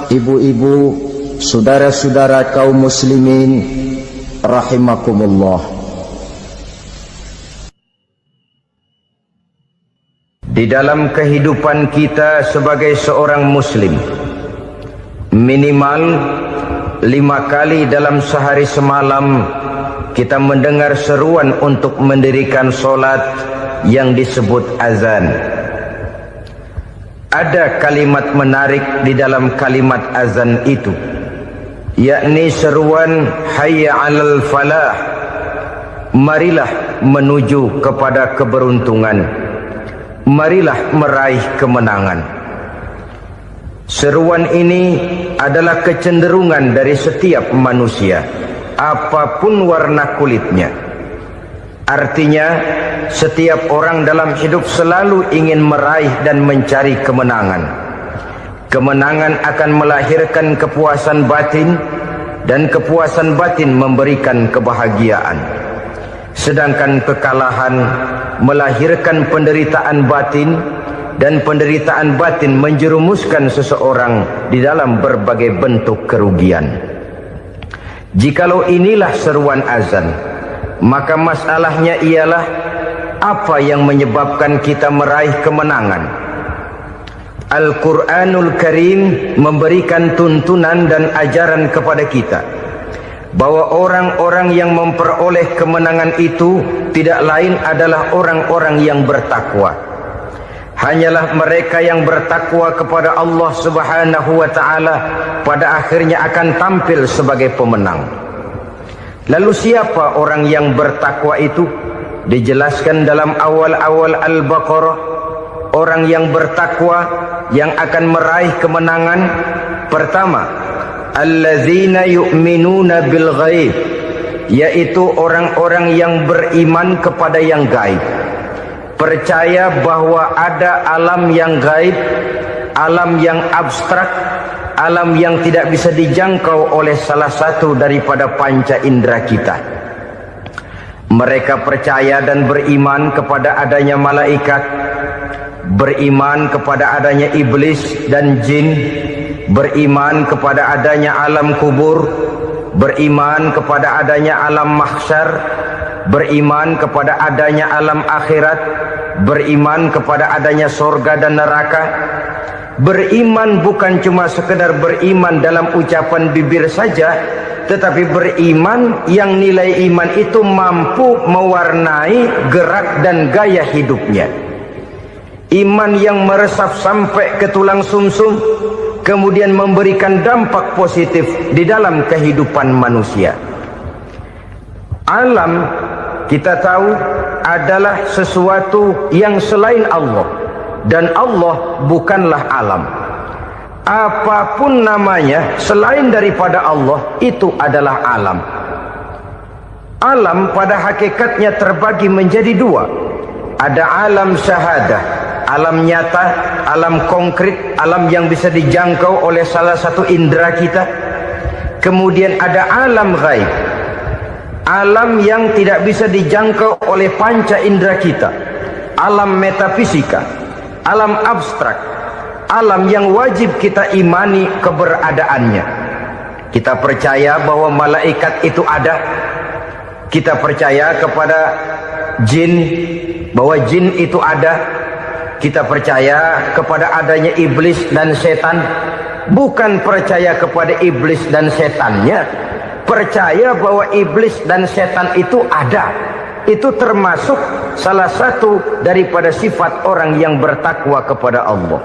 ibu-ibu, saudara-saudara kaum muslimin rahimakumullah. Di dalam kehidupan kita sebagai seorang muslim, minimal 5 kali dalam sehari semalam kita mendengar seruan untuk mendirikan solat yang disebut azan. Ada kalimat menarik di dalam kalimat azan itu, yakni seruan hayya 'alal falah, marilah menuju kepada keberuntungan, marilah meraih kemenangan. Seruan ini adalah kecenderungan dari setiap manusia, apapun warna kulitnya. Artinya, setiap orang dalam hidup selalu ingin meraih dan mencari kemenangan. Kemenangan akan melahirkan kepuasan batin, dan kepuasan batin memberikan kebahagiaan. Sedangkan kekalahan melahirkan penderitaan batin, dan penderitaan batin menjerumuskan seseorang di dalam berbagai bentuk kerugian. Jikalau inilah seruan azan, maka masalahnya ialah apa yang menyebabkan kita meraih kemenangan. Al-Quranul Karim memberikan tuntunan dan ajaran kepada kita bahwa orang-orang yang memperoleh kemenangan itu tidak lain adalah orang-orang yang bertakwa. Hanyalah mereka yang bertakwa kepada Allah Subhanahu wa ta'ala pada akhirnya akan tampil sebagai pemenang. Lalu siapa orang yang bertakwa itu? Dijelaskan dalam awal-awal Al-Baqarah, orang yang bertakwa yang akan meraih kemenangan. Pertama, allazina yu'minuna bil ghaib, yaitu orang-orang yang beriman kepada yang gaib, percaya bahwa ada alam yang gaib, alam yang abstrak, alam yang tidak bisa dijangkau oleh salah satu daripada panca indera kita. Mereka percaya dan beriman kepada adanya malaikat, beriman kepada adanya iblis dan jin, beriman kepada adanya alam kubur, beriman kepada adanya alam mahsyar, beriman kepada adanya alam akhirat, beriman kepada adanya surga dan neraka. Beriman bukan cuma sekedar beriman dalam ucapan bibir saja, tetapi beriman yang nilai iman itu mampu mewarnai gerak dan gaya hidupnya. Iman yang meresap sampai ke tulang sumsum, kemudian memberikan dampak positif di dalam kehidupan manusia. Alam, kita tahu, adalah sesuatu yang selain Allah, dan Allah bukanlah alam. Apapun namanya selain daripada Allah, itu adalah alam. Alam pada hakikatnya terbagi menjadi dua. Ada alam syahadah, alam nyata, alam konkret, alam yang bisa dijangkau oleh salah satu indera kita. Kemudian ada alam ghaib, alam yang tidak bisa dijangkau oleh panca indera kita, alam metafisika, alam abstrak, alam yang wajib kita imani keberadaannya. Kita percaya bahwa malaikat itu ada, kita percaya kepada jin, bahwa jin itu ada, kita percaya kepada adanya iblis dan setan. Bukan percaya kepada iblis dan setannya, percaya bahwa iblis dan setan itu ada. Itu termasuk salah satu daripada sifat orang yang bertakwa kepada Allah.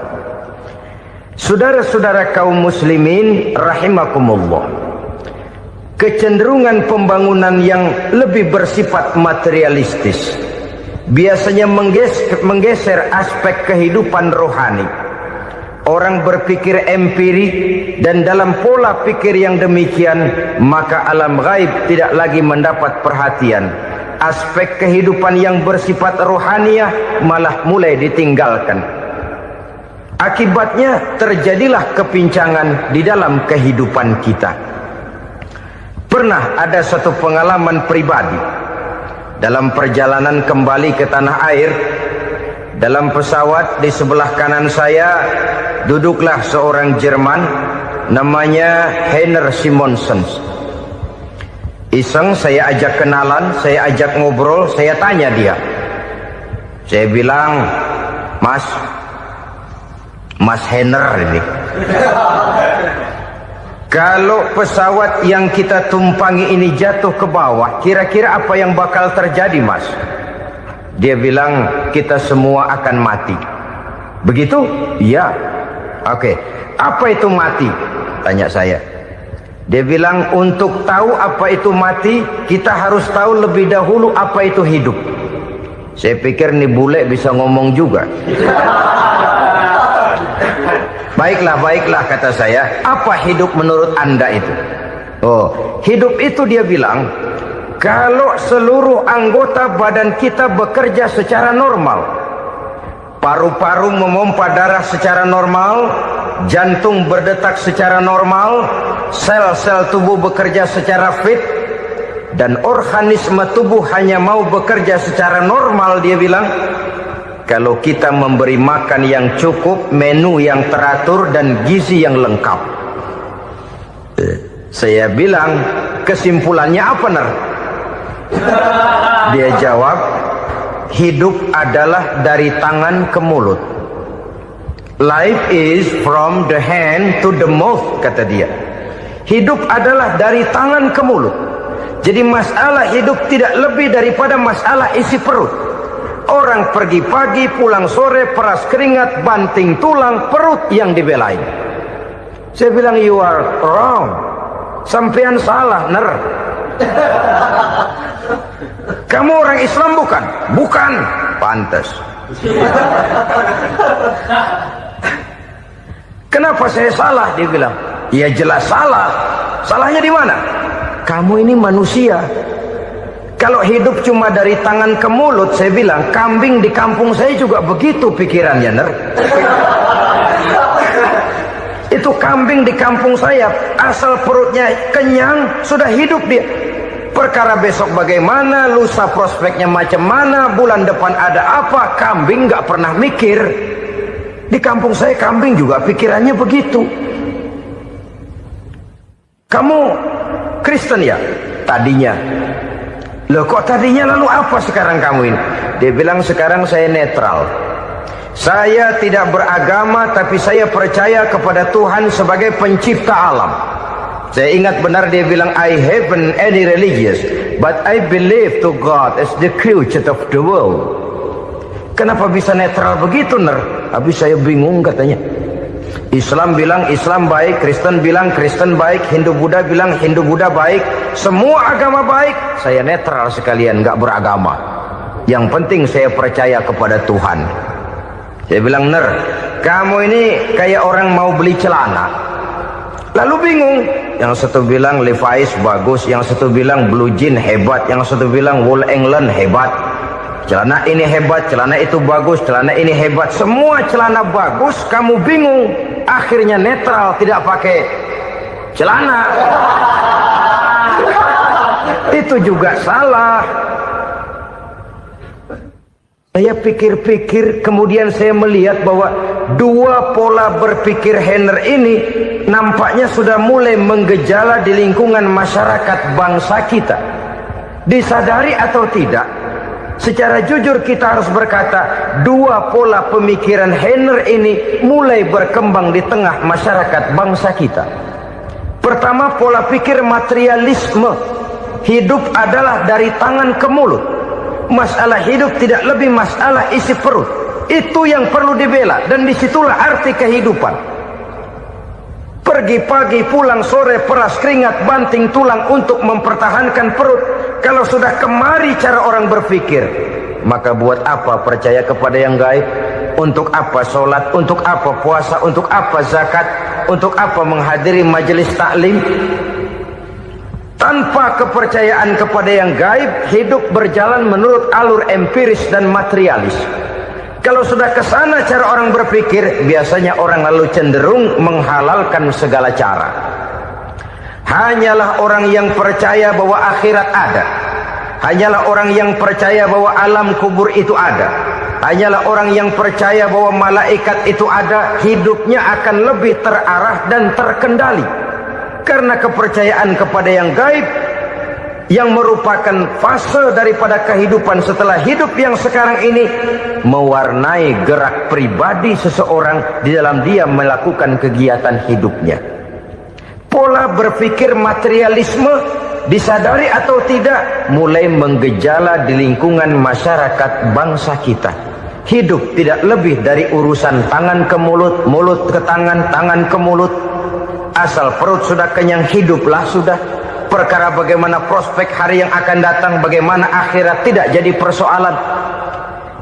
Saudara-saudara kaum muslimin rahimakumullah, kecenderungan pembangunan yang lebih bersifat materialistis biasanya menggeser aspek kehidupan rohani. Orang berpikir empiri, dan dalam pola pikir yang demikian, maka alam gaib tidak lagi mendapat perhatian. Aspek kehidupan yang bersifat rohaniah malah mulai ditinggalkan. Akibatnya terjadilah kepincangan di dalam kehidupan kita. Pernah ada satu pengalaman pribadi dalam perjalanan kembali ke tanah air. Dalam pesawat di sebelah kanan saya duduklah seorang Jerman namanya Heiner Simonsen. Iseng saya ajak kenalan, saya ajak ngobrol, saya tanya dia. Saya bilang, Mas Heiner ini, kalau pesawat yang kita tumpangi ini jatuh ke bawah, kira-kira apa yang bakal terjadi, Mas? Dia bilang, kita semua akan mati. Begitu? Iya. Oke. Apa itu mati? Tanya saya. Dia bilang, untuk tahu apa itu mati, kita harus tahu lebih dahulu apa itu hidup. Saya pikir nih bule bisa ngomong juga. Baiklah kata saya. Apa hidup menurut Anda itu? Oh, hidup itu dia bilang, kalau seluruh anggota badan kita bekerja secara normal, paru-paru memompa darah secara normal, jantung berdetak secara normal, sel-sel tubuh bekerja secara fit, dan organisme tubuh hanya mau bekerja secara normal, dia bilang, kalau kita memberi makan yang cukup, menu yang teratur, dan gizi yang lengkap. Saya bilang, kesimpulannya apa, Ner? Dia jawab, hidup adalah dari tangan ke mulut. Life is from the hand to the mouth, kata dia. Hidup adalah dari tangan ke mulut. Jadi masalah hidup tidak lebih daripada masalah isi perut. Orang pergi pagi, pulang sore, peras keringat, banting tulang, perut yang dibelain. Saya bilang, you are wrong. Sampean salah, Ner. Kamu orang Islam bukan? Bukan. Pantas. Kenapa saya salah? Dia bilang, ya jelas salah. Salahnya di mana? Kamu ini manusia. Kalau hidup cuma dari tangan ke mulut, saya bilang, kambing di kampung saya juga begitu pikirannya, Ner. Itu kambing di kampung saya, asal perutnya kenyang, sudah hidup dia. Perkara besok bagaimana, lusa prospeknya macam mana, bulan depan ada apa, kambing nggak pernah mikir. Di kampung saya kambing juga pikirannya begitu. Kamu Kristen ya? Tadinya. Loh kok tadinya, lalu apa sekarang kamu ini? Dia bilang, sekarang saya netral. Saya tidak beragama, tapi saya percaya kepada Tuhan sebagai pencipta alam. Saya ingat benar dia bilang, I haven't any religious, but I believe to God as the creator of the world. Kenapa bisa netral begitu, Ner? Habis saya bingung katanya. Islam bilang Islam baik, Kristen bilang Kristen baik, Hindu Buddha bilang Hindu Buddha baik, semua agama baik. Saya netral sekalian, nggak beragama. Yang penting saya percaya kepada Tuhan. Saya bilang, Ner, kamu ini kayak orang mau beli celana, lalu bingung. Yang satu bilang Levi's bagus, yang satu bilang Blue Jean hebat, yang satu bilang Wool England hebat. Celana ini hebat, celana itu bagus, celana ini hebat, semua celana bagus, kamu bingung. Akhirnya netral, tidak pakai celana. Itu juga salah. Saya pikir-pikir, kemudian saya melihat bahwa dua pola berpikir Heiner ini nampaknya sudah mulai menggejala di lingkungan masyarakat bangsa kita. Disadari atau tidak, secara jujur kita harus berkata, dua pola pemikiran Heiner ini mulai berkembang di tengah masyarakat bangsa kita. Pertama, pola pikir materialisme. Hidup adalah dari tangan ke mulut. Masalah hidup tidak lebih masalah isi perut. Itu yang perlu dibela, dan disitulah arti kehidupan. Pergi pagi, pulang sore, peras keringat, banting tulang untuk mempertahankan perut. Kalau sudah kemari cara orang berpikir, maka buat apa percaya kepada yang gaib? Untuk apa sholat? Untuk apa puasa? Untuk apa zakat? Untuk apa menghadiri majelis taklim? Tanpa kepercayaan kepada yang gaib, hidup berjalan menurut alur empiris dan materialis. Kalau sudah ke sana cara orang berpikir, biasanya orang lalu cenderung menghalalkan segala cara. Hanyalah orang yang percaya bahwa akhirat ada, hanyalah orang yang percaya bahwa alam kubur itu ada, hanyalah orang yang percaya bahwa malaikat itu ada, hidupnya akan lebih terarah dan terkendali. Karena kepercayaan kepada yang gaib, yang merupakan fase daripada kehidupan setelah hidup yang sekarang ini, mewarnai gerak pribadi seseorang di dalam dia melakukan kegiatan hidupnya. Pola berpikir materialisme, disadari atau tidak, mulai menggejala di lingkungan masyarakat bangsa kita. Hidup tidak lebih dari urusan tangan ke mulut, mulut ke tangan, tangan ke mulut. Asal perut sudah kenyang, hiduplah sudah. Perkara bagaimana prospek hari yang akan datang, bagaimana akhirat, tidak jadi persoalan.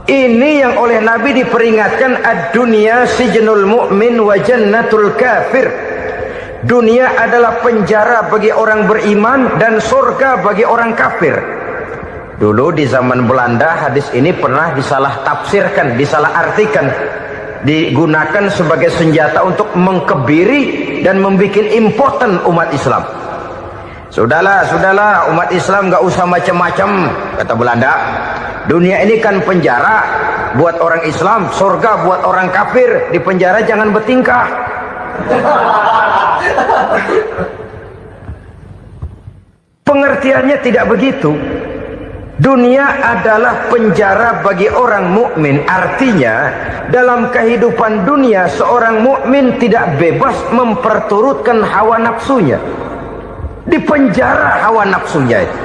Ini yang oleh Nabi diperingatkan, ad-dunya sijnul mu'min wa jannatul kafir. Dunia adalah penjara bagi orang beriman dan surga bagi orang kafir. Dulu di zaman Belanda hadis ini pernah disalah tafsirkan, disalah artikan, digunakan sebagai senjata untuk mengkebiri dan membuat impoten umat Islam. Sudahlah umat Islam gak usah macam-macam, kata Belanda. Dunia ini kan penjara buat orang Islam, surga buat orang kafir. Di penjara jangan bertingkah. Pengertiannya tidak begitu. Dunia adalah penjara bagi orang mukmin. Artinya dalam kehidupan dunia seorang mukmin tidak bebas memperturutkan hawa nafsunya. Dipenjara hawa nafsunya itu.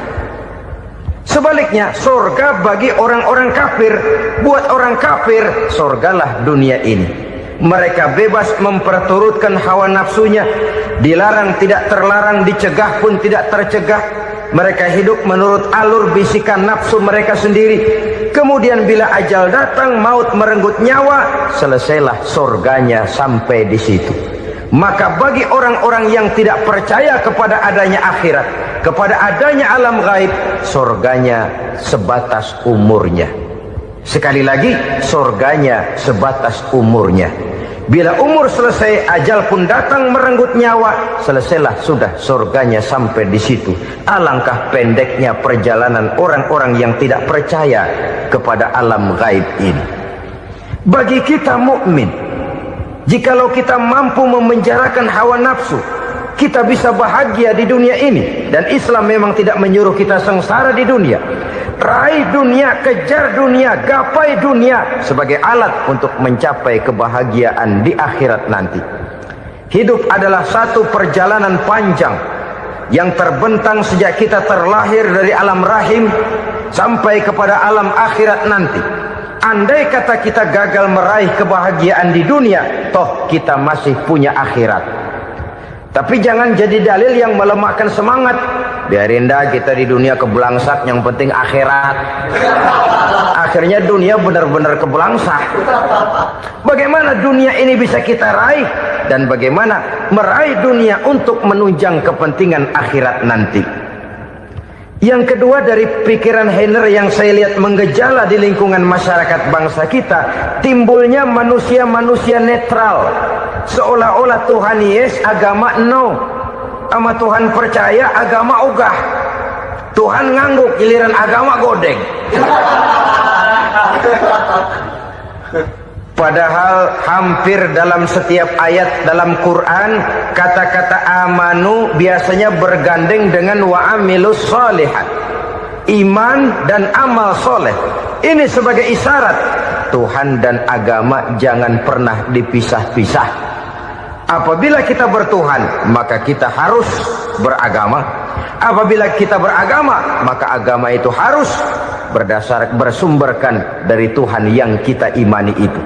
Sebaliknya surga bagi orang-orang kafir. Buat orang kafir surgalah dunia ini. Mereka bebas memperturutkan hawa nafsunya, dilarang tidak terlarang, dicegah pun tidak tercegah. Mereka hidup menurut alur bisikan nafsu mereka sendiri. Kemudian bila ajal datang, maut merenggut nyawa, selesailah surganya sampai di situ. Maka bagi orang-orang yang tidak percaya kepada adanya akhirat, kepada adanya alam gaib, surganya sebatas umurnya. Sekali lagi, surganya sebatas umurnya. Bila umur selesai, ajal pun datang merenggut nyawa, selesailah sudah surganya sampai di situ. Alangkah pendeknya perjalanan orang-orang yang tidak percaya kepada alam gaib ini. Bagi kita mukmin, jikalau kita mampu memenjarakan hawa nafsu, kita bisa bahagia di dunia ini. Dan Islam memang tidak menyuruh kita sengsara di dunia. Raih dunia, kejar dunia, gapai dunia sebagai alat untuk mencapai kebahagiaan di akhirat nanti. Hidup adalah satu perjalanan panjang yang terbentang sejak kita terlahir dari alam rahim sampai kepada alam akhirat nanti. Andai kata kita gagal meraih kebahagiaan di dunia, toh kita masih punya akhirat. Tapi jangan jadi dalil yang melemahkan semangat. Biarin dah kita di dunia kebelangsak, yang penting akhirat. Akhirnya dunia benar-benar kebelangsak. Bagaimana dunia ini bisa kita raih, dan bagaimana meraih dunia untuk menunjang kepentingan akhirat nanti. Yang kedua, dari pikiran Heiner yang saya lihat menggejala di lingkungan masyarakat bangsa kita, timbulnya manusia-manusia netral. Seolah-olah Tuhan yes, agama no. Sama Tuhan percaya, agama ogah. Tuhan ngangguk, giliran agama godeng. Padahal hampir dalam setiap ayat dalam Quran, kata-kata amanu biasanya bergandeng dengan wa amilus sholihat. Iman dan amal soleh. Ini sebagai isyarat Tuhan dan agama jangan pernah dipisah-pisah. Apabila kita bertuhan, maka kita harus beragama. Apabila kita beragama, maka agama itu harus bersumberkan dari Tuhan yang kita imani itu.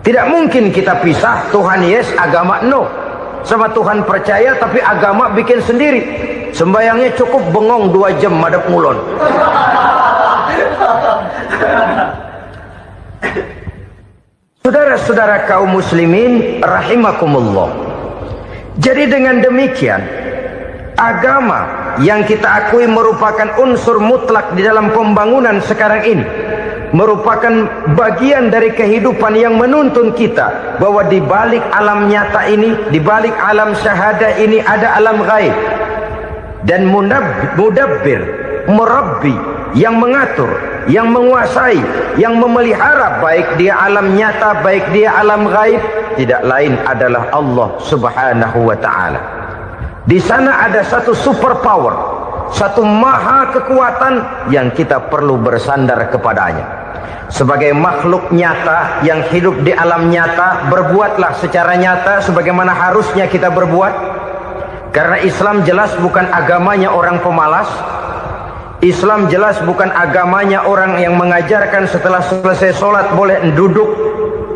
Tidak mungkin kita pisah, Tuhan yes, agama no. Sama Tuhan percaya tapi agama bikin sendiri. Sembayangnya cukup bengong 2 jam madep ngulon. Saudara-saudara kaum muslimin rahimakumullah. Jadi dengan demikian, agama yang kita akui merupakan unsur mutlak di dalam pembangunan sekarang ini, merupakan bagian dari kehidupan yang menuntun kita bahwa di balik alam nyata ini, di balik alam syahadah ini ada alam gaib. Dan mudabbir, murabbi yang mengatur, yang menguasai, yang memelihara, baik dia alam nyata, baik dia alam gaib, tidak lain adalah Allah Subhanahu wa ta'ala. Di sana ada satu super power, satu maha kekuatan yang kita perlu bersandar kepadanya. Sebagai makhluk nyata yang hidup di alam nyata, berbuatlah secara nyata sebagaimana harusnya kita berbuat. Karena Islam jelas bukan agamanya orang pemalas. Islam jelas bukan agamanya orang yang mengajarkan setelah selesai sholat boleh duduk,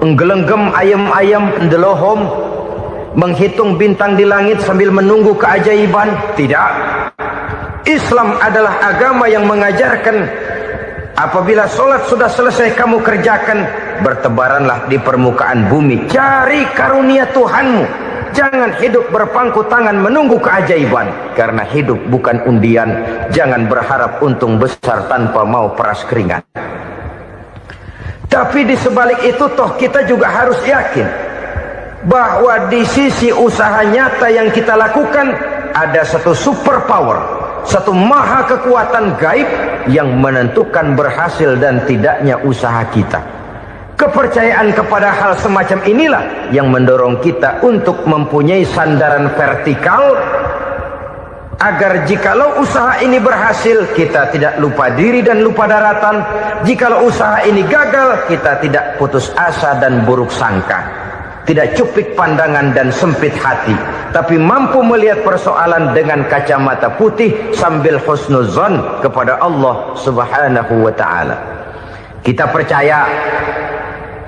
nggelenggem ayam-ayam, ndelohom, menghitung bintang di langit sambil menunggu keajaiban. Tidak. Islam adalah agama yang mengajarkan apabila sholat sudah selesai kamu kerjakan, bertebaranlah di permukaan bumi, cari karunia Tuhanmu. Jangan hidup berpangku tangan menunggu keajaiban. Karena hidup bukan undian. Jangan berharap untung besar tanpa mau peras keringat. Tapi di sebalik itu toh kita juga harus yakin bahwa di sisi usaha nyata yang kita lakukan ada satu super power, satu maha kekuatan gaib yang menentukan berhasil dan tidaknya usaha kita. Kepercayaan kepada hal semacam inilah yang mendorong kita untuk mempunyai sandaran vertikal, agar jikalau usaha ini berhasil, kita tidak lupa diri dan lupa daratan. Jikalau usaha ini gagal, kita tidak putus asa dan buruk sangka, tidak cupik pandangan dan sempit hati, tapi mampu melihat persoalan dengan kacamata putih sambil husnuzon kepada Allah Subhanahu wa ta'ala. Kita percaya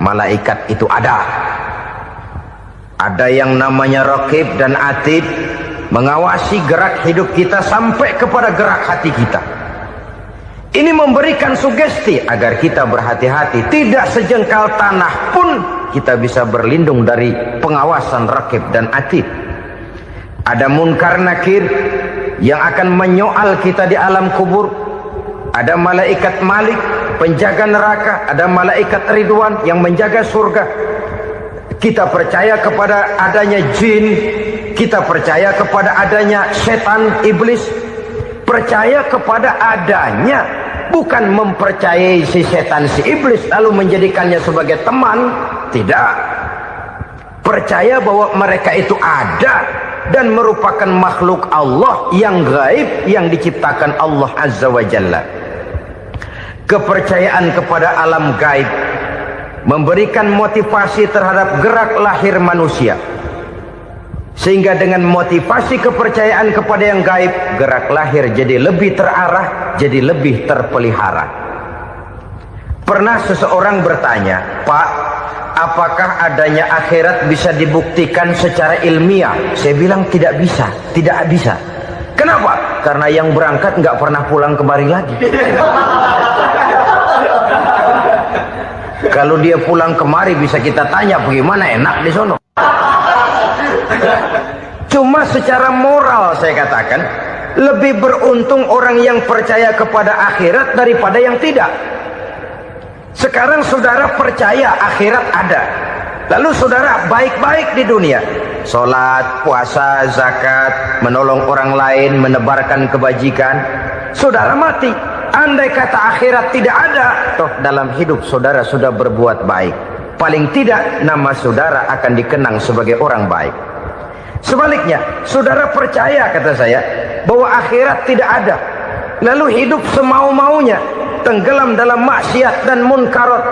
malaikat itu ada. Ada yang namanya Raqib dan Atid, mengawasi gerak hidup kita sampai kepada gerak hati kita. Ini memberikan sugesti agar kita berhati-hati. Tidak sejengkal tanah pun kita bisa berlindung dari pengawasan Raqib dan Atid. Ada Munkar Nakir yang akan menyoal kita di alam kubur. Ada malaikat Malik, penjaga neraka. Ada malaikat Ridwan yang menjaga surga. Kita percaya kepada adanya jin, kita percaya kepada adanya setan, iblis. Percaya kepada adanya, bukan mempercayai si setan, si iblis lalu menjadikannya sebagai teman. Tidak. Percaya bahwa mereka itu ada dan merupakan makhluk Allah yang gaib, yang diciptakan Allah Azza wa Jalla. Kepercayaan kepada alam gaib memberikan motivasi terhadap gerak lahir manusia, sehingga dengan motivasi kepercayaan kepada yang gaib, gerak lahir jadi lebih terarah, jadi lebih terpelihara. Pernah seseorang bertanya, "Pak, apakah adanya akhirat bisa dibuktikan secara ilmiah?" Saya bilang tidak bisa, tidak bisa. Kenapa? Karena yang berangkat nggak pernah pulang kembali lagi. Kalau dia pulang kemari bisa kita tanya bagaimana enak di sono. Cuma secara moral saya katakan, lebih beruntung orang yang percaya kepada akhirat daripada yang tidak. Sekarang saudara percaya akhirat ada, lalu saudara baik-baik di dunia, sholat, puasa, zakat, menolong orang lain, menebarkan kebajikan. Saudara mati, andai kata akhirat tidak ada, toh dalam hidup saudara sudah berbuat baik. Paling tidak nama saudara akan dikenang sebagai orang baik. Sebaliknya, saudara percaya, kata saya, bahwa akhirat tidak ada, lalu hidup semau-maunya, tenggelam dalam maksiat dan munkarat,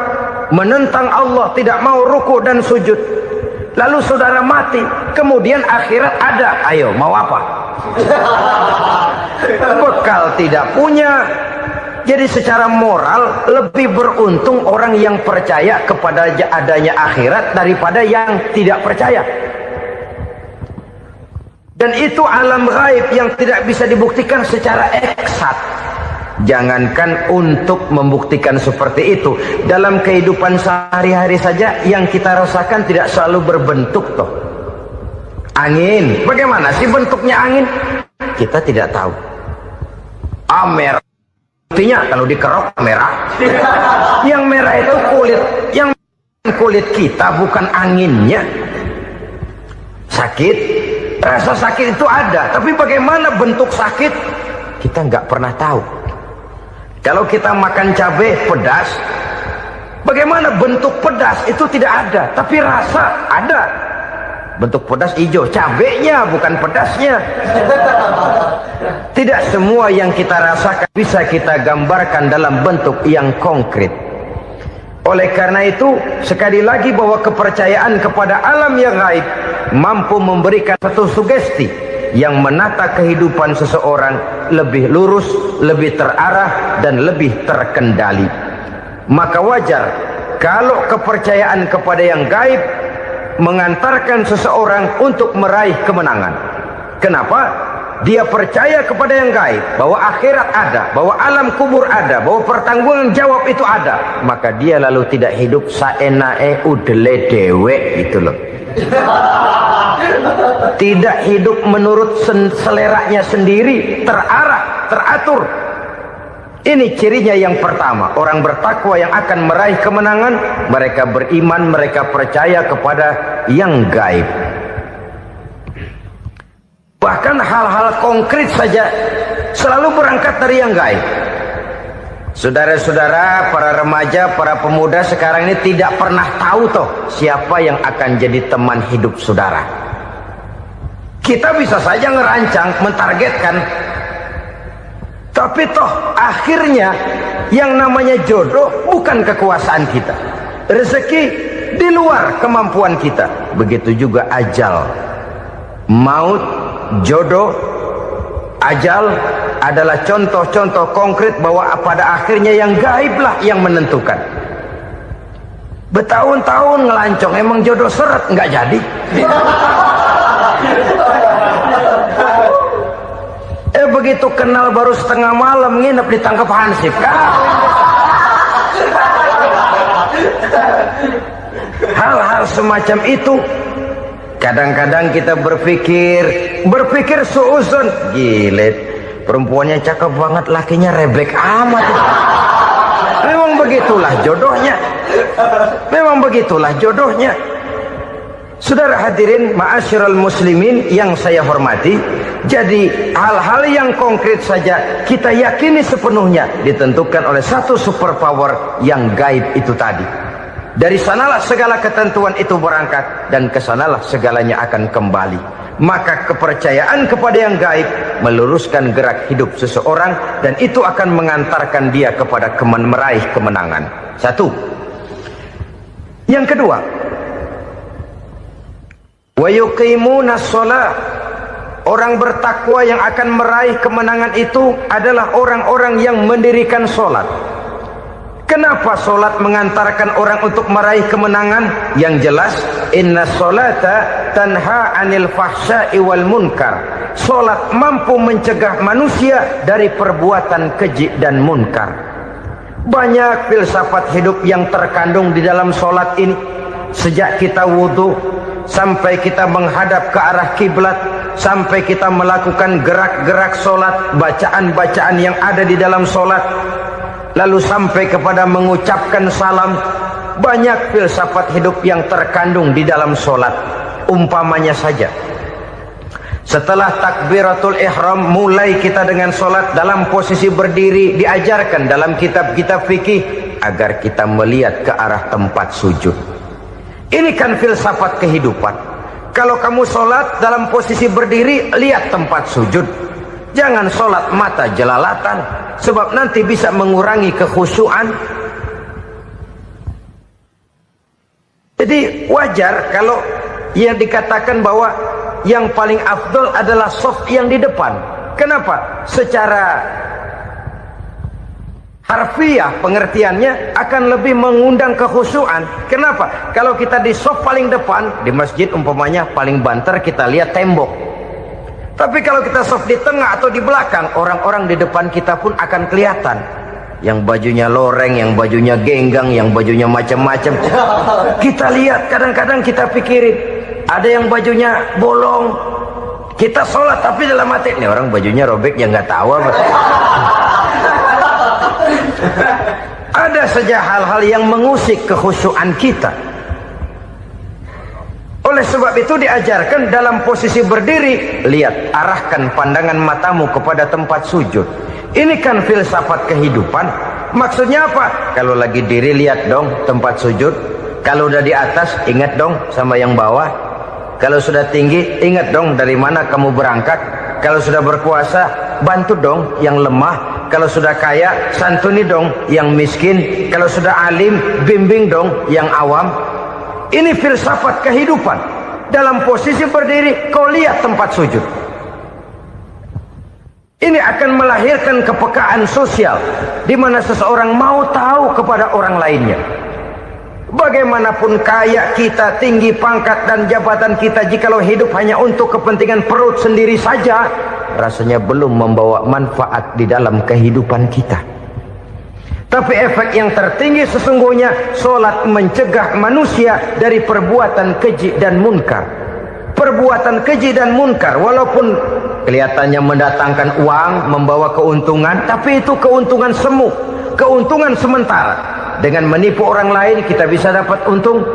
menentang Allah, tidak mau ruku dan sujud. Lalu saudara mati, kemudian akhirat ada. Ayo, mau apa? Bekal tidak punya. Jadi secara moral lebih beruntung orang yang percaya kepada adanya akhirat daripada yang tidak percaya. Dan itu alam gaib yang tidak bisa dibuktikan secara eksat. Jangankan untuk membuktikan seperti itu, dalam kehidupan sehari-hari saja yang kita rasakan tidak selalu berbentuk toh. Angin, bagaimana sih bentuknya angin? Kita tidak tahu. Merah, buktinya kalau dikerok merah. Yang merah itu kulit, yang kulit kita bukan anginnya. Sakit, rasa sakit itu ada, tapi bagaimana bentuk sakit kita nggak pernah tahu. Kalau kita makan cabai pedas, bagaimana bentuk pedas itu tidak ada, tapi rasa ada. Bentuk pedas hijau, cabenya bukan pedasnya. Tidak semua yang kita rasakan bisa kita gambarkan dalam bentuk yang konkret. Oleh karena itu, sekali lagi bahwa kepercayaan kepada alam yang gaib mampu memberikan satu sugesti yang menata kehidupan seseorang lebih lurus, lebih terarah, dan lebih terkendali. Maka wajar kalau kepercayaan kepada yang gaib mengantarkan seseorang untuk meraih kemenangan. Kenapa? Dia percaya kepada yang gaib, bahwa akhirat ada, bahwa alam kubur ada, bahwa pertanggungan jawab itu ada. Maka dia lalu tidak hidup saenae udele dewe, gitu loh. Tidak hidup menurut seleranya sendiri, terarah, teratur. Ini cirinya yang pertama. Orang bertakwa yang akan meraih kemenangan, mereka beriman, mereka percaya kepada yang gaib. Bahkan hal-hal konkret saja selalu berangkat dari yang gaib. Saudara-saudara, para remaja, para pemuda sekarang ini tidak pernah tahu toh siapa yang akan jadi teman hidup saudara. Kita bisa saja ngerancang, mentargetkan, tapi toh akhirnya yang namanya jodoh bukan kekuasaan kita. Rezeki di luar kemampuan kita. Begitu juga ajal, maut, jodoh, ajal adalah contoh-contoh konkret bahwa pada akhirnya yang gaiblah yang menentukan. Bertahun-tahun ngelancong, emang jodoh seret nggak jadi. Begitu kenal baru setengah malam nginep ditangkap hansip. Hal-hal semacam itu kadang-kadang kita berpikir suuzon, gile, perempuannya cakep banget, lakinya rebek amat. Memang begitulah jodohnya. Memang begitulah jodohnya. Saudara hadirin ma'asyiral muslimin yang saya hormati, jadi hal-hal yang konkret saja kita yakini sepenuhnya ditentukan oleh satu superpower yang gaib itu tadi. Dari sanalah segala ketentuan itu berangkat dan kesanalah segalanya akan kembali. Maka kepercayaan kepada yang gaib meluruskan gerak hidup seseorang dan itu akan mengantarkan dia kepada meraih kemenangan. Satu. Yang kedua, wa yuqimuna shalah. Orang bertakwa yang akan meraih kemenangan itu adalah orang-orang yang mendirikan sholat. Kenapa sholat mengantarkan orang untuk meraih kemenangan? Yang jelas, inna sholata tanha anil fahsya'i wal munkar. Sholat mampu mencegah manusia dari perbuatan keji dan munkar. Banyak filsafat hidup yang terkandung di dalam sholat ini. Sejak kita wudhu sampai kita menghadap ke arah kiblat, sampai kita melakukan gerak-gerak sholat, bacaan-bacaan yang ada di dalam sholat, lalu sampai kepada mengucapkan salam. Banyak filsafat hidup yang terkandung di dalam sholat. Umpamanya saja, setelah takbiratul ihram mulai kita dengan sholat dalam posisi berdiri, diajarkan dalam kitab-kitab fikih agar kita melihat ke arah tempat sujud. Ini kan filsafat kehidupan. Kalau kamu sholat dalam posisi berdiri, lihat tempat sujud. Jangan sholat mata jelalatan, sebab nanti bisa mengurangi kekhusyuan. Jadi wajar kalau yang dikatakan bahwa yang paling afdol adalah shaf yang di depan. Kenapa? Secara harfiah pengertiannya akan lebih mengundang kekhusyuan. Kenapa? Kalau kita di shaf paling depan di masjid umpamanya paling banter kita lihat tembok. Tapi kalau kita shaf di tengah atau di belakang, orang-orang di depan kita pun akan kelihatan. Yang bajunya loreng, yang bajunya genggang, yang bajunya macam-macam. Kita lihat, kadang-kadang kita pikirin, ada yang bajunya bolong. Kita sholat tapi dalam hati, nih orang bajunya robek yang nggak tahu apa. Ada saja hal-hal yang mengusik kekhusyuan kita. Oleh sebab itu diajarkan dalam posisi berdiri, lihat, arahkan pandangan matamu kepada tempat sujud. Ini kan filsafat kehidupan. Maksudnya apa? Kalau lagi diri lihat dong tempat sujud. Kalau udah di atas ingat dong sama yang bawah. Kalau sudah tinggi ingat dong dari mana kamu berangkat. Kalau sudah berkuasa bantu dong yang lemah. Kalau sudah kaya santuni dong yang miskin. Kalau sudah alim bimbing dong yang awam. Ini filsafat kehidupan. Dalam posisi berdiri kau lihat tempat sujud. Ini akan melahirkan kepekaan sosial di mana seseorang mau tahu kepada orang lainnya. Bagaimanapun kaya kita, tinggi pangkat dan jabatan kita, jikalau hidup hanya untuk kepentingan perut sendiri saja, rasanya belum membawa manfaat di dalam kehidupan kita. Tapi efek yang tertinggi sesungguhnya, solat mencegah manusia dari perbuatan keji dan munkar. Perbuatan keji dan munkar walaupun kelihatannya mendatangkan uang, membawa keuntungan, tapi itu keuntungan semu, keuntungan sementara. Dengan menipu orang lain kita bisa dapat untung,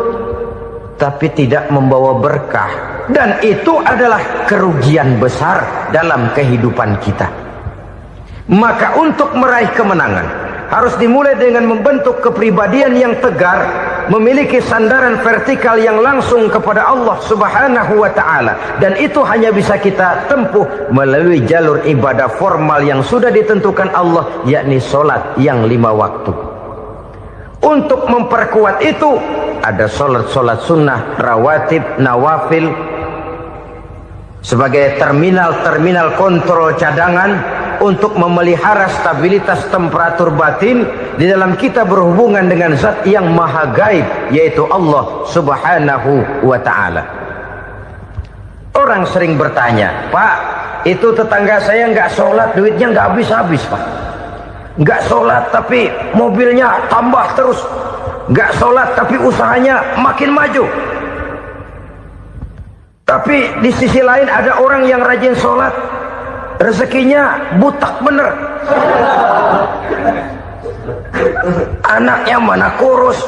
tapi tidak membawa berkah. Dan itu adalah kerugian besar dalam kehidupan kita. Maka untuk meraih kemenangan harus dimulai dengan membentuk kepribadian yang tegar, memiliki sandaran vertikal yang langsung kepada Allah Subhanahu wa ta'ala. Dan itu hanya bisa kita tempuh melalui jalur ibadah formal yang sudah ditentukan Allah, yakni solat yang 5 waktu. Untuk memperkuat itu ada solat-solat sunnah, rawatib, nawafil sebagai terminal-terminal kontrol cadangan untuk memelihara stabilitas temperatur batin di dalam kita berhubungan dengan zat yang maha gaib, yaitu Allah Subhanahu wa ta'ala. Orang sering bertanya, Pak, itu tetangga saya nggak sholat, duitnya nggak habis-habis, Pak. Nggak sholat tapi mobilnya tambah terus. Nggak sholat tapi usahanya makin maju. Tapi di sisi lain ada orang yang rajin sholat, rezekinya butak bener. Anaknya mana kurus,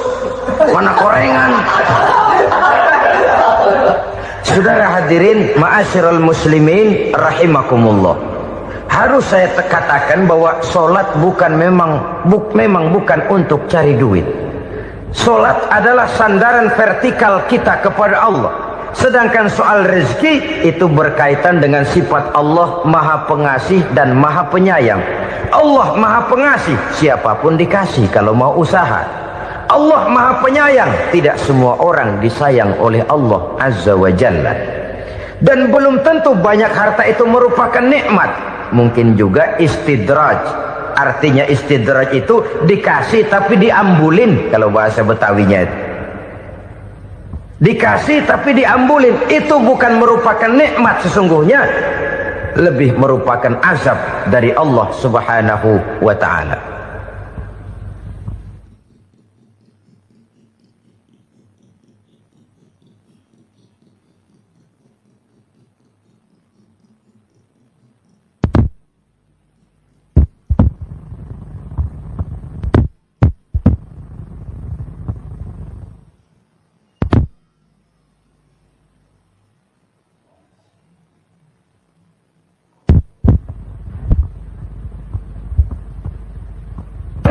mana korengan. Saudara hadirin ma'asyiral muslimin rahimakumullah. Harus saya katakan bahwa solat memang bukan untuk cari duit. Solat adalah sandaran vertikal kita kepada Allah. Sedangkan soal rezeki itu berkaitan dengan sifat Allah maha pengasih dan maha penyayang. Allah maha pengasih, siapapun dikasih kalau mau usaha. Allah maha penyayang, tidak semua orang disayang oleh Allah Azza wa Jalla. Dan belum tentu banyak harta itu merupakan nikmat. Mungkin juga istidraj. Artinya istidraj itu dikasih tapi diambulin, kalau bahasa Betawinya itu. Dikasih tapi diambulin, itu bukan merupakan nikmat sesungguhnya, lebih merupakan azab dari Allah Subhanahu wa ta'ala.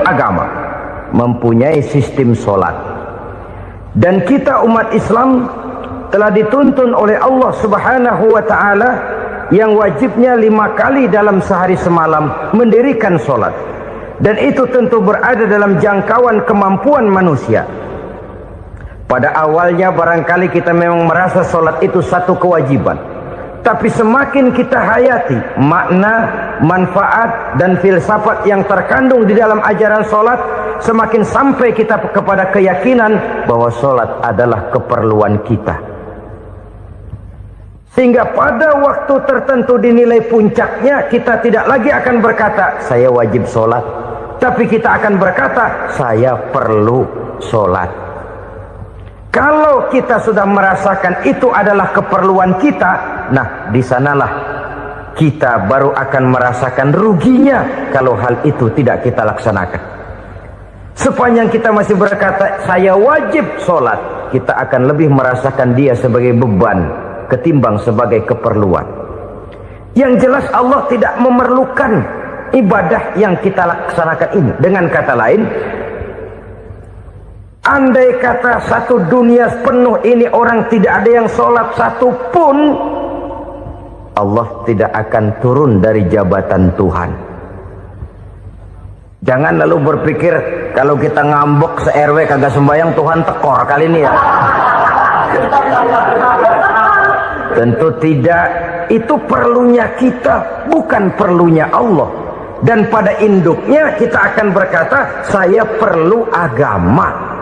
Agama mempunyai sistem solat, dan kita umat Islam telah dituntun oleh Allah Subhanahu wa ta'ala yang wajibnya 5 kali dalam sehari semalam mendirikan solat, dan itu tentu berada dalam jangkauan kemampuan manusia. Pada awalnya barangkali kita memang merasa solat itu satu kewajiban, tapi semakin kita hayati makna, manfaat dan filsafat yang terkandung di dalam ajaran solat, semakin sampai kita kepada keyakinan bahwa solat adalah keperluan kita. Sehingga pada waktu tertentu dinilai puncaknya, kita tidak lagi akan berkata saya wajib solat, tapi kita akan berkata saya perlu solat. Kalau kita sudah merasakan itu adalah keperluan kita, nah di sanalah kita baru akan merasakan ruginya kalau hal itu tidak kita laksanakan. Sepanjang kita masih berkata saya wajib sholat, kita akan lebih merasakan dia sebagai beban ketimbang sebagai keperluan. Yang jelas Allah tidak memerlukan ibadah yang kita laksanakan ini. Dengan kata lain, andai kata satu dunia penuh ini orang tidak ada yang sholat satu pun, Allah tidak akan turun dari jabatan Tuhan. Jangan lalu berpikir kalau kita ngambek se-RW kagak sembahyang Tuhan tekor kali ini ya. Tentu tidak. Itu perlunya kita, bukan perlunya Allah. Dan pada induknya kita akan berkata, saya perlu agama.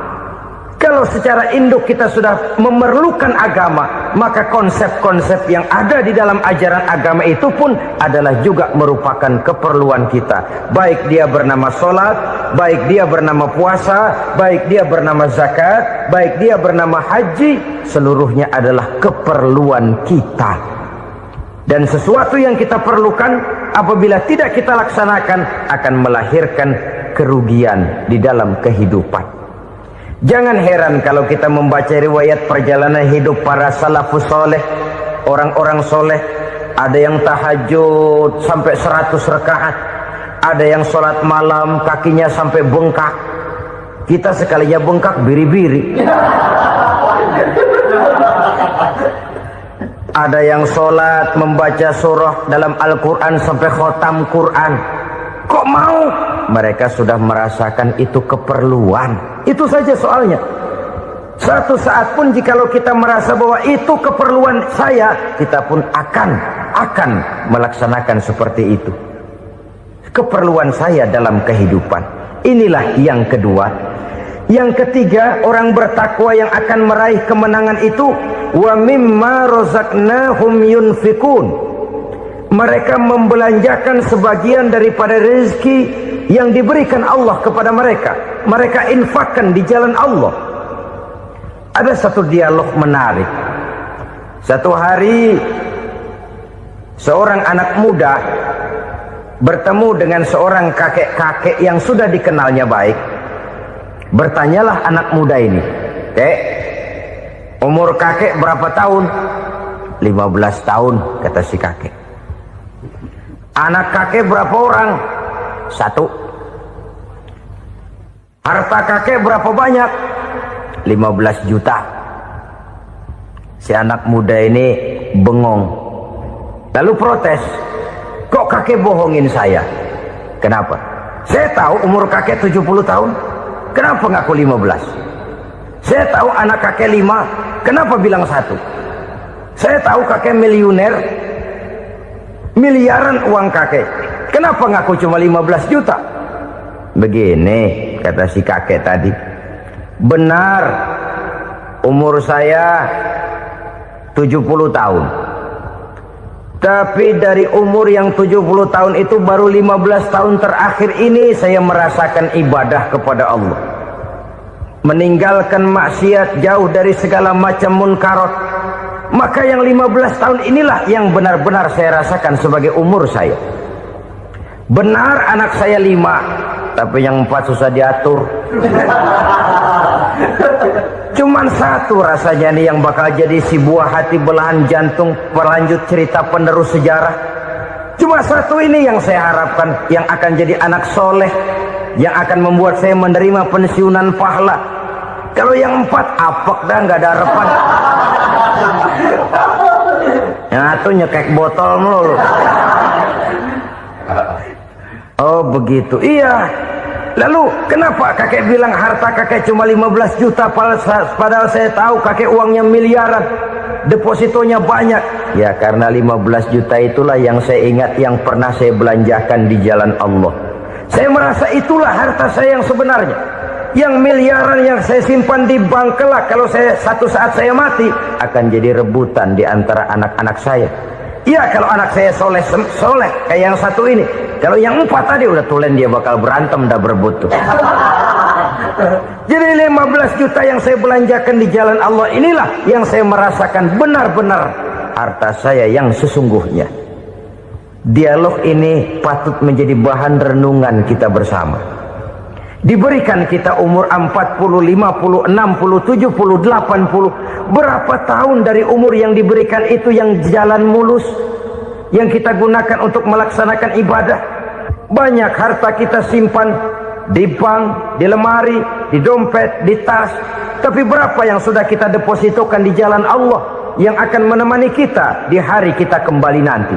Kalau secara induk kita sudah memerlukan agama, maka konsep-konsep yang ada di dalam ajaran agama itu pun adalah juga merupakan keperluan kita. Baik dia bernama sholat, baik dia bernama puasa, baik dia bernama zakat, baik dia bernama haji, seluruhnya adalah keperluan kita. Dan sesuatu yang kita perlukan apabila tidak kita laksanakan akan melahirkan kerugian di dalam kehidupan. Jangan heran kalau kita membaca riwayat perjalanan hidup para salafus soleh, orang-orang soleh. Ada yang tahajud sampai 100 rakaat, ada yang sholat malam kakinya sampai bengkak. Kita sekalinya bengkak biri-biri. Ada yang sholat membaca surah dalam Al-Quran sampai khotam Quran. Kok mau? Mereka sudah merasakan itu keperluan. Itu saja soalnya. Satu saat pun jikalau kita merasa bahwa itu keperluan saya, kita pun akan melaksanakan seperti itu. Keperluan saya dalam kehidupan. Inilah yang kedua. Yang ketiga, orang bertakwa yang akan meraih kemenangan itu, wa mimma razaqnahum yunfikun. Mereka membelanjakan sebagian daripada rezeki yang diberikan Allah kepada mereka. Mereka infakkan di jalan Allah. Ada satu dialog menarik. Satu hari seorang anak muda bertemu dengan seorang kakek-kakek yang sudah dikenalnya baik. Bertanyalah anak muda ini, "Kek, umur kakek berapa tahun?" 15 tahun, kata si kakek. Anak kakek berapa orang? 1. Harta kakek berapa banyak? 15 juta. Si anak muda ini bengong. Lalu protes, "Kok kakek bohongin saya?" "Kenapa?" "Saya tahu umur kakek 70 tahun. Kenapa ngaku 15? Saya tahu anak kakek 5. Kenapa bilang 1? Saya tahu kakek miliuner, miliaran uang kakek. Kenapa ngaku cuma 15 juta? Begini, kata si kakek tadi. Benar, umur saya 70 tahun. Tapi dari umur yang 70 tahun itu baru 15 tahun terakhir ini saya merasakan ibadah kepada Allah. Meninggalkan maksiat, jauh dari segala macam munkarat. Maka yang 15 tahun inilah yang benar-benar saya rasakan sebagai umur saya. Benar anak saya 5, tapi yang 4 susah diatur. Cuman 1 rasanya nih yang bakal jadi si buah hati belahan jantung berlanjut cerita penerus sejarah. Cuma 1 ini yang saya harapkan, yang akan jadi anak soleh, yang akan membuat saya menerima pensiunan pahala. Kalau yang 4 apek dah, nggak ada harapan. Yang 1 nyekek botol mulu. Oh begitu, iya. Lalu kenapa kakek bilang harta kakek cuma 15 juta padahal saya tahu kakek uangnya miliaran, depositonya banyak? Ya karena 15 juta itulah yang saya ingat yang pernah saya belanjakan di jalan Allah. Saya merasa itulah harta saya yang sebenarnya. Yang miliaran yang saya simpan di bank kelak kalau satu saat saya mati akan jadi rebutan di antara anak-anak saya. Iya kalau anak saya soleh kayak yang 1 ini. Kalau yang 4 tadi udah tulen dia bakal berantem dah berebut tuh. Jadi 15 juta yang saya belanjakan di jalan Allah inilah yang saya merasakan benar-benar harta saya yang sesungguhnya. Dialog ini patut menjadi bahan renungan kita bersama. Diberikan kita umur 40, 50, 60, 70, 80. Berapa tahun dari umur yang diberikan itu yang jalan mulus, yang kita gunakan untuk melaksanakan ibadah? Banyak harta kita simpan di bank, di lemari, di dompet, di tas. Tapi berapa yang sudah kita depositokan di jalan Allah yang akan menemani kita di hari kita kembali nanti?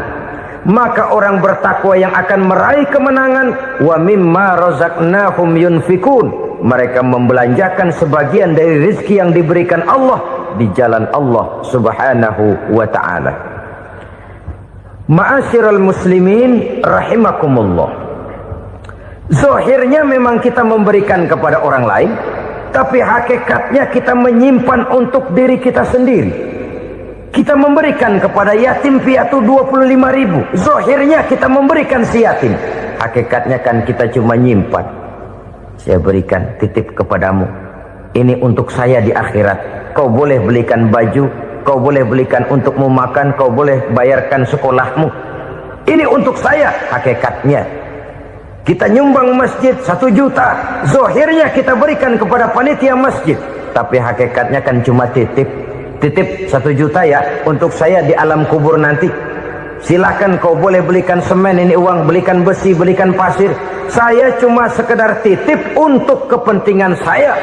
Maka orang bertakwa yang akan meraih kemenangan, wa mimma razaqnahum yunfikun, mereka membelanjakan sebagian dari rezeki yang diberikan Allah di jalan Allah subhanahu wa ta'ala. Ma'asyiral muslimin rahimakumullah, zahirnya memang kita memberikan kepada orang lain, tapi hakikatnya kita menyimpan untuk diri kita sendiri. Kita memberikan kepada yatim piatu 25.000. Zahirnya kita memberikan si yatim, hakikatnya kan kita cuma nyimpan. Saya berikan, titip kepadamu, ini untuk saya di akhirat. Kau boleh belikan baju, kau boleh belikan untukmu makan, kau boleh bayarkan sekolahmu. Ini untuk saya. Hakikatnya kita nyumbang masjid 1 juta, zahirnya kita berikan kepada panitia masjid, tapi hakikatnya kan cuma titip 1 juta ya, untuk saya di alam kubur nanti. Silakan kau boleh belikan semen, ini uang, belikan besi, belikan pasir. Saya cuma sekedar titip untuk kepentingan saya.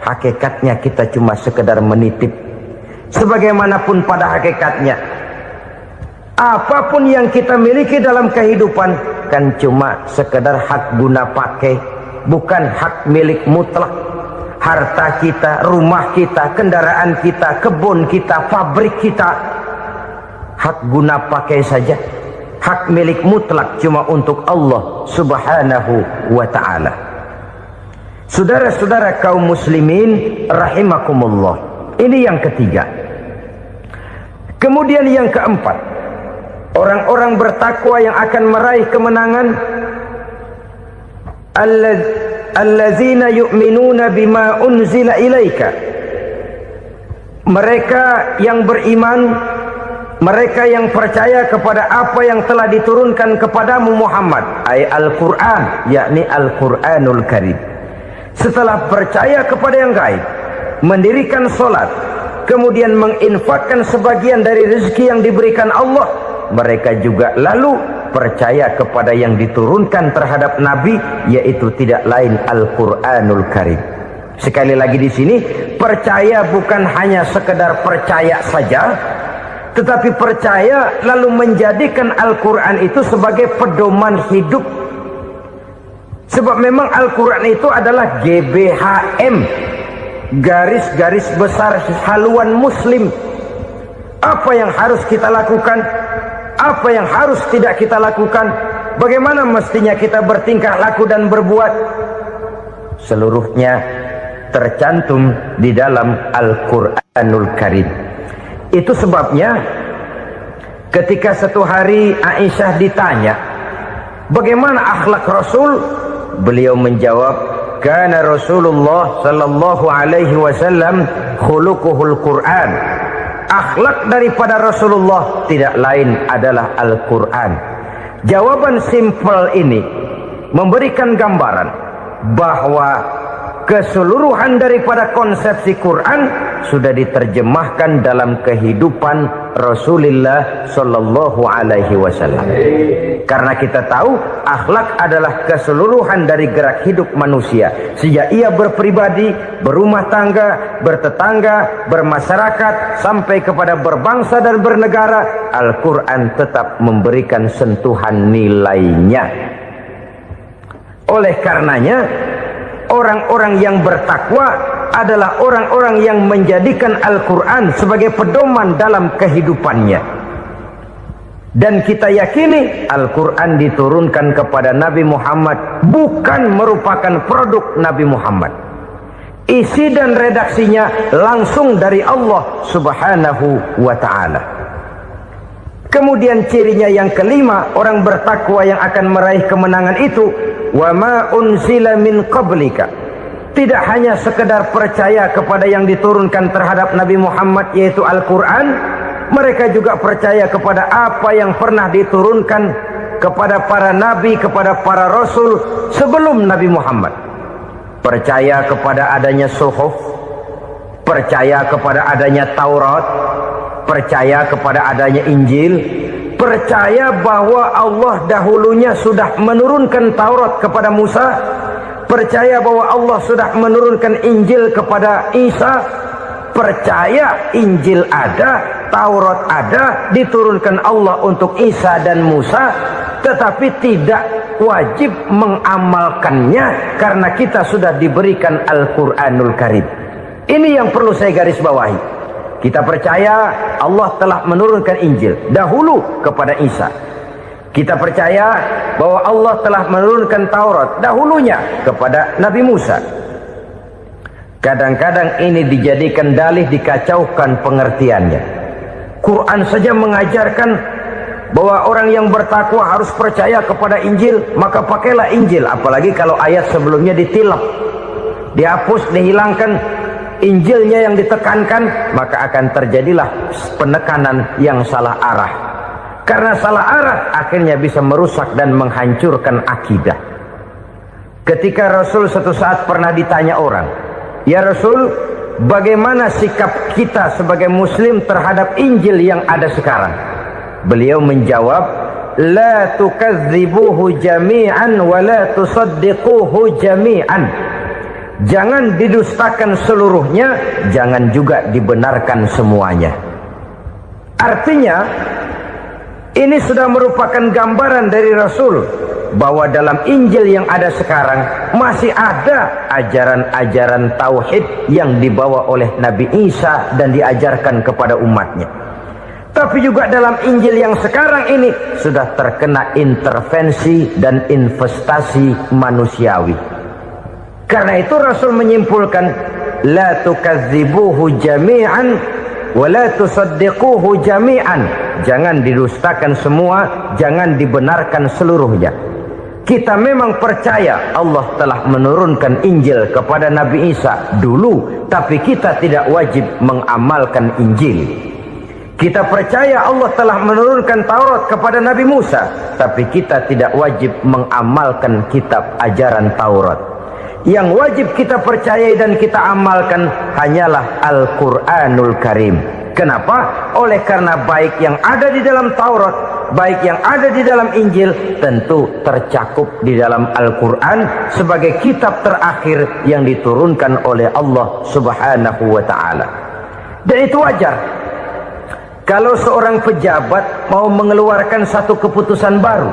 Hakikatnya kita cuma sekedar menitip. Sebagaimanapun pada hakikatnya, apapun yang kita miliki dalam kehidupan kan cuma sekedar hak guna pakai, bukan hak milik mutlak. Harta kita, rumah kita, kendaraan kita, kebun kita, pabrik kita, hak guna pakai saja. Hak milik mutlak cuma untuk Allah subhanahu wa ta'ala. Saudara-saudara kaum muslimin rahimakumullah, ini yang ketiga. Kemudian yang keempat, orang-orang bertakwa yang akan meraih kemenangan, allazina yu'minuna bima unzila ilaika, mereka yang beriman, mereka yang percaya kepada apa yang telah diturunkan kepadamu Muhammad, ay Al-Quran, yakni Al-Quranul Karim. Setelah percaya kepada yang gaib, mendirikan solat, kemudian menginfakkan sebagian dari rezeki yang diberikan Allah, mereka juga lalu percaya kepada yang diturunkan terhadap Nabi, yaitu tidak lain Al-Quranul Karim. Sekali lagi di sini, percaya bukan hanya sekedar percaya saja, tetapi percaya lalu menjadikan Al-Quran itu sebagai pedoman hidup. Sebab memang Al-Quran itu adalah GBHM, garis-garis besar haluan muslim. Apa yang harus kita lakukan, apa yang harus tidak kita lakukan, bagaimana mestinya kita bertingkah laku dan berbuat, seluruhnya tercantum di dalam Al-Quranul Karim. Itu sebabnya ketika satu hari Aisyah ditanya bagaimana akhlak Rasul, beliau menjawab, kana Rasulullah sallallahu alaihi wasallam khuluquhul Quran. Akhlak daripada Rasulullah tidak lain adalah Al-Quran. Jawaban simpel ini memberikan gambaran bahwa keseluruhan daripada konsepsi Quran sudah diterjemahkan dalam kehidupan Rasulullah sallallahu alaihi wasallam. Karena kita tahu akhlak adalah keseluruhan dari gerak hidup manusia. Sejak ia berpribadi, berumah tangga, bertetangga, bermasyarakat, sampai kepada berbangsa dan bernegara, Al-Quran tetap memberikan sentuhan nilainya. Oleh karenanya, orang-orang yang bertakwa adalah orang-orang yang menjadikan Al-Quran sebagai pedoman dalam kehidupannya. Dan kita yakini Al-Quran diturunkan kepada Nabi Muhammad bukan merupakan produk Nabi Muhammad. Isi dan redaksinya langsung dari Allah subhanahu wa ta'ala. Kemudian cirinya yang kelima, orang bertakwa yang akan meraih kemenangan itu, wa ma unzila min qablika. Tidak hanya sekedar percaya kepada yang diturunkan terhadap Nabi Muhammad, yaitu Al-Quran, mereka juga percaya kepada apa yang pernah diturunkan kepada para nabi, kepada para rasul sebelum Nabi Muhammad. Percaya kepada adanya suhuf, percaya kepada adanya Taurat, percaya kepada adanya Injil, percaya bahwa Allah dahulunya sudah menurunkan Taurat kepada Musa, percaya bahwa Allah sudah menurunkan Injil kepada Isa, percaya Injil ada, Taurat ada, diturunkan Allah untuk Isa dan Musa, tetapi tidak wajib mengamalkannya karena kita sudah diberikan Al-Quranul Karim. Ini yang perlu saya garis bawahi. Kita percaya Allah telah menurunkan Injil dahulu kepada Isa. Kita percaya bahwa Allah telah menurunkan Taurat dahulunya kepada Nabi Musa. Kadang-kadang ini dijadikan dalih, dikacaukan pengertiannya. Quran saja mengajarkan bahwa orang yang bertakwa harus percaya kepada Injil, maka pakailah Injil. Apalagi kalau ayat sebelumnya ditilap, dihapus, dihilangkan, Injilnya yang ditekankan, maka akan terjadilah penekanan yang salah arah. Karena salah arah akhirnya bisa merusak dan menghancurkan akidah. Ketika Rasul suatu saat pernah ditanya orang, "Ya Rasul, bagaimana sikap kita sebagai muslim terhadap Injil yang ada sekarang?" Beliau menjawab, "La tukadzibuhu jami'an wa la tusaddiquhu jami'an." Jangan didustakan seluruhnya, jangan juga dibenarkan semuanya. Artinya, ini sudah merupakan gambaran dari Rasul bahwa dalam Injil yang ada sekarang masih ada ajaran-ajaran tauhid yang dibawa oleh Nabi Isa dan diajarkan kepada umatnya. Tapi juga dalam Injil yang sekarang ini sudah terkena intervensi dan investasi manusiawi. Karena itu Rasul menyimpulkan, la tukadzibuhu jami'an wa la tusaddiquhu jami'an. Jangan didustakan semua, jangan dibenarkan seluruhnya. Kita memang percaya Allah telah menurunkan Injil kepada Nabi Isa dulu, tapi kita tidak wajib mengamalkan Injil. Kita percaya Allah telah menurunkan Taurat kepada Nabi Musa, tapi kita tidak wajib mengamalkan kitab ajaran Taurat. Yang wajib kita percayai dan kita amalkan hanyalah Al-Quranul Karim. Kenapa? Oleh karena baik yang ada di dalam Taurat, baik yang ada di dalam Injil, tentu tercakup di dalam Al-Quran sebagai kitab terakhir yang diturunkan oleh Allah Subhanahu wa Ta'ala. Dan itu wajar. Kalau seorang pejabat mau mengeluarkan satu keputusan baru,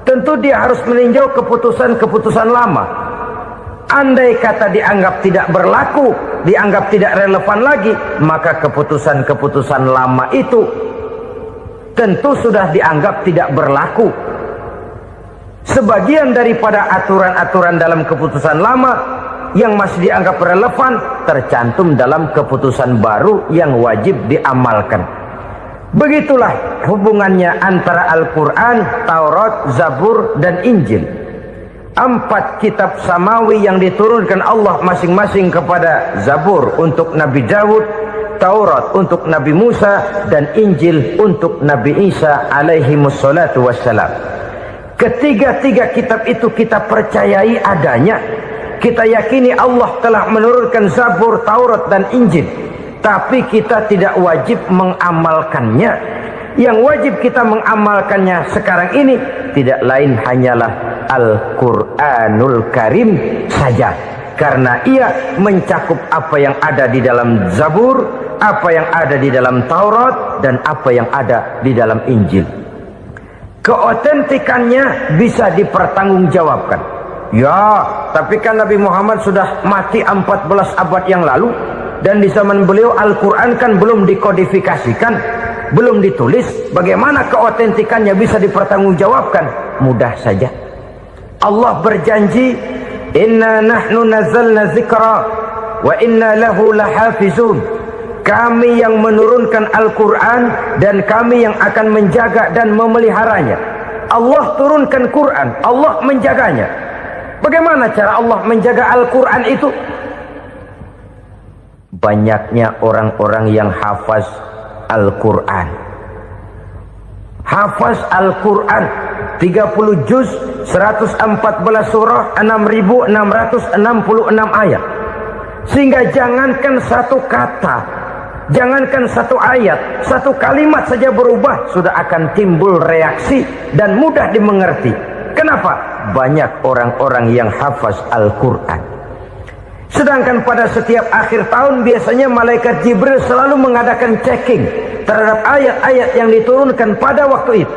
tentu dia harus meninjau keputusan-keputusan lama. Andai kata dianggap tidak berlaku, dianggap tidak relevan lagi, maka keputusan-keputusan lama itu tentu sudah dianggap tidak berlaku. Sebagian daripada aturan-aturan dalam keputusan lama yang masih dianggap relevan tercantum dalam keputusan baru yang wajib diamalkan. Begitulah hubungannya antara Al-Quran, Taurat, Zabur, dan Injil. 4 kitab samawi yang diturunkan Allah masing-masing kepada Zabur untuk Nabi Daud, Taurat untuk Nabi Musa, dan Injil untuk Nabi Isa alaihi wassalatu wassalam. Ketiga-tiga kitab itu kita percayai adanya. Kita yakini Allah telah menurunkan Zabur, Taurat, dan Injil. Tapi kita tidak wajib mengamalkannya. Yang wajib kita mengamalkannya sekarang ini tidak lain hanyalah Al-Quranul Karim saja. Karena ia mencakup apa yang ada di dalam Zabur, apa yang ada di dalam Taurat, dan apa yang ada di dalam Injil. Keotentikannya bisa dipertanggungjawabkan. Ya, tapi kan Nabi Muhammad sudah mati 14 abad yang lalu, dan di zaman beliau Al-Quran kan belum dikodifikasikan, belum ditulis. Bagaimana keotentikannya bisa dipertanggungjawabkan? Mudah saja. Allah berjanji, "Inna nahnu nazzalna dzikra wa inna lahu lahafizun." Kami yang menurunkan Al-Quran dan kami yang akan menjaga dan memeliharanya. Allah turunkan Quran, Allah menjaganya. Bagaimana cara Allah menjaga Al-Quran itu? Banyaknya orang-orang yang hafaz Al-Quran. Hafaz Al-Quran 30 juz, 114 surah, 6.666 ayat. Sehingga jangankan satu kata Jangankan satu ayat, satu kalimat saja berubah sudah akan timbul reaksi dan mudah dimengerti. Kenapa? Banyak orang-orang yang hafaz Al-Quran. Sedangkan pada setiap akhir tahun biasanya malaikat Jibril selalu mengadakan checking terhadap ayat-ayat yang diturunkan pada waktu itu.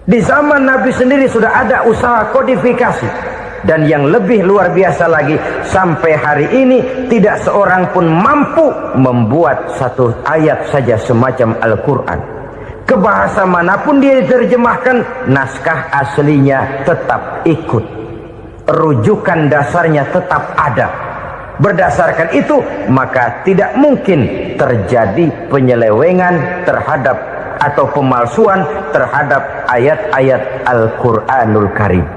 Di zaman Nabi sendiri sudah ada usaha kodifikasi. Dan yang lebih luar biasa lagi, sampai hari ini tidak seorang pun mampu membuat satu ayat saja semacam Al-Quran. Ke bahasa manapun dia diterjemahkan, naskah aslinya tetap ikut, rujukan dasarnya tetap ada. Berdasarkan itu, maka tidak mungkin terjadi penyelewengan terhadap atau pemalsuan terhadap ayat-ayat Al-Quranul Karim.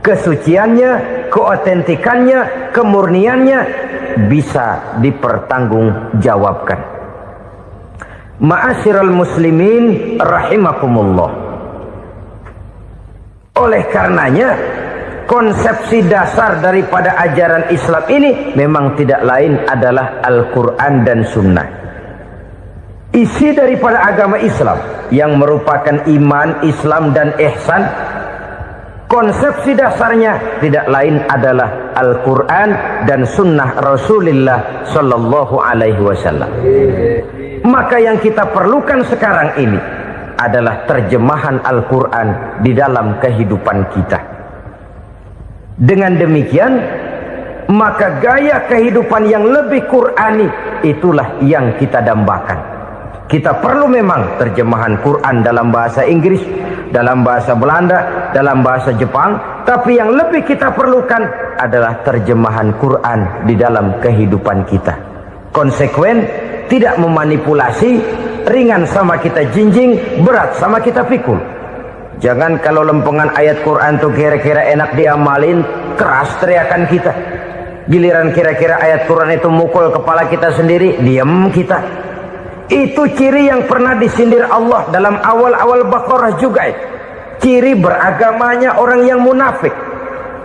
Kesuciannya, keotentikannya, kemurniannya bisa dipertanggungjawabkan. Ma'asyiral muslimin rahimakumullah. Oleh karenanya, konsepsi dasar daripada ajaran Islam ini memang tidak lain adalah Al-Quran dan Sunnah. Isi daripada agama Islam yang merupakan iman, Islam dan ihsan, konsepsi dasarnya tidak lain adalah Al-Quran dan Sunnah Rasulullah Sallallahu Alaihi Wasallam. Maka yang kita perlukan sekarang ini adalah terjemahan Al-Quran di dalam kehidupan kita. Dengan demikian, maka gaya kehidupan yang lebih Qurani itulah yang kita dambakan. Kita perlu memang terjemahan Quran dalam bahasa Inggris, dalam bahasa Belanda, dalam bahasa Jepang, tapi yang lebih kita perlukan adalah terjemahan Quran di dalam kehidupan kita. Konsekuen, tidak memanipulasi, ringan sama kita jinjing, berat sama kita pikul. Jangan kalau lempengan ayat Quran tuh kira-kira enak diamalin, keras teriakan kita. Giliran kira-kira ayat Quran itu mukul kepala kita sendiri, diam kita. Itu ciri yang pernah disindir Allah dalam awal-awal Baqarah juga. Ciri beragamanya orang yang munafik.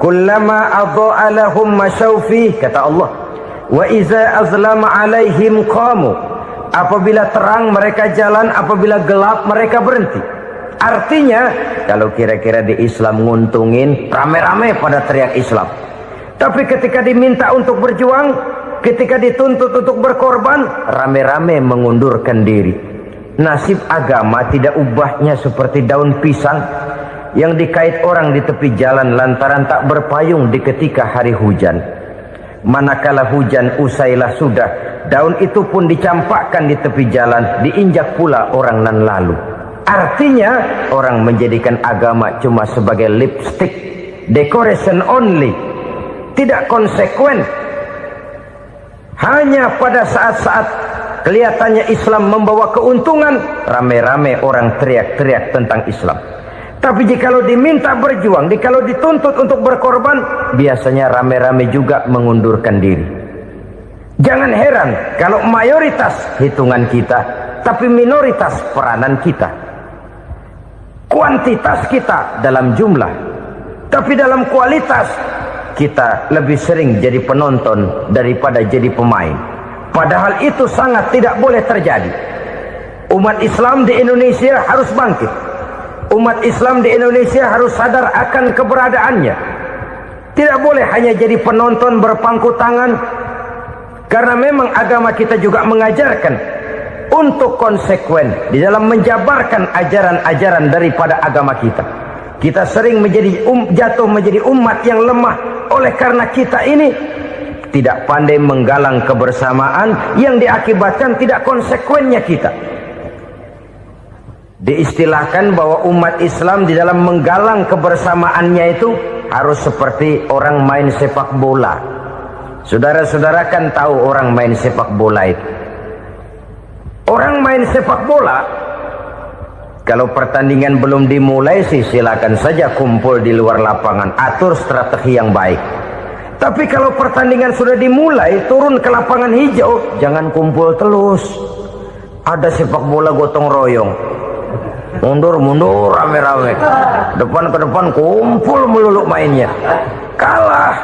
Kullama adha'a lahum masyawfi, kata Allah, wa iza azlama alaihim qamu. Apabila terang mereka jalan, apabila gelap mereka berhenti. Artinya, kalau kira-kira di Islam nguntungin, rame-rame pada teriak Islam. Tapi ketika diminta untuk berjuang, ketika dituntut untuk berkorban, rame-rame mengundurkan diri. Nasib agama tidak ubahnya seperti daun pisang yang dikait orang di tepi jalan lantaran tak berpayung di ketika hari hujan. Manakala hujan usailah sudah, daun itu pun dicampakkan di tepi jalan, diinjak pula orang nan lalu. Artinya, orang menjadikan agama cuma sebagai lipstick, decoration only, tidak konsekuen. Hanya pada saat-saat kelihatannya Islam membawa keuntungan, rame-rame orang teriak-teriak tentang Islam. Tapi jikalau diminta berjuang, jikalau dituntut untuk berkorban, biasanya rame-rame juga mengundurkan diri. Jangan heran kalau mayoritas hitungan kita, tapi minoritas peranan kita. Kuantitas kita dalam jumlah, tapi dalam kualitas kita lebih sering jadi penonton daripada jadi pemain. Padahal itu sangat tidak boleh terjadi. Umat Islam di Indonesia harus bangkit. Umat Islam di Indonesia harus sadar akan keberadaannya. Tidak boleh hanya jadi penonton berpangku tangan. Karena memang agama kita juga mengajarkan untuk konsekuen di dalam menjabarkan ajaran-ajaran daripada agama kita. Kita sering jatuh menjadi umat yang lemah oleh karena kita ini tidak pandai menggalang kebersamaan yang diakibatkan tidak konsekuennya kita. Diistilahkan bahwa umat Islam di dalam menggalang kebersamaannya itu harus seperti orang main sepak bola. Saudara-saudara kan tahu orang main sepak bola itu. Orang main sepak bola, kalau pertandingan belum dimulai sih silakan saja kumpul di luar lapangan, atur strategi yang baik. Tapi kalau pertandingan sudah dimulai, turun ke lapangan hijau, jangan kumpul terus. Ada sepak bola gotong royong, mundur-mundur rame-rame, depan ke depan kumpul melulu mainnya. Kalah.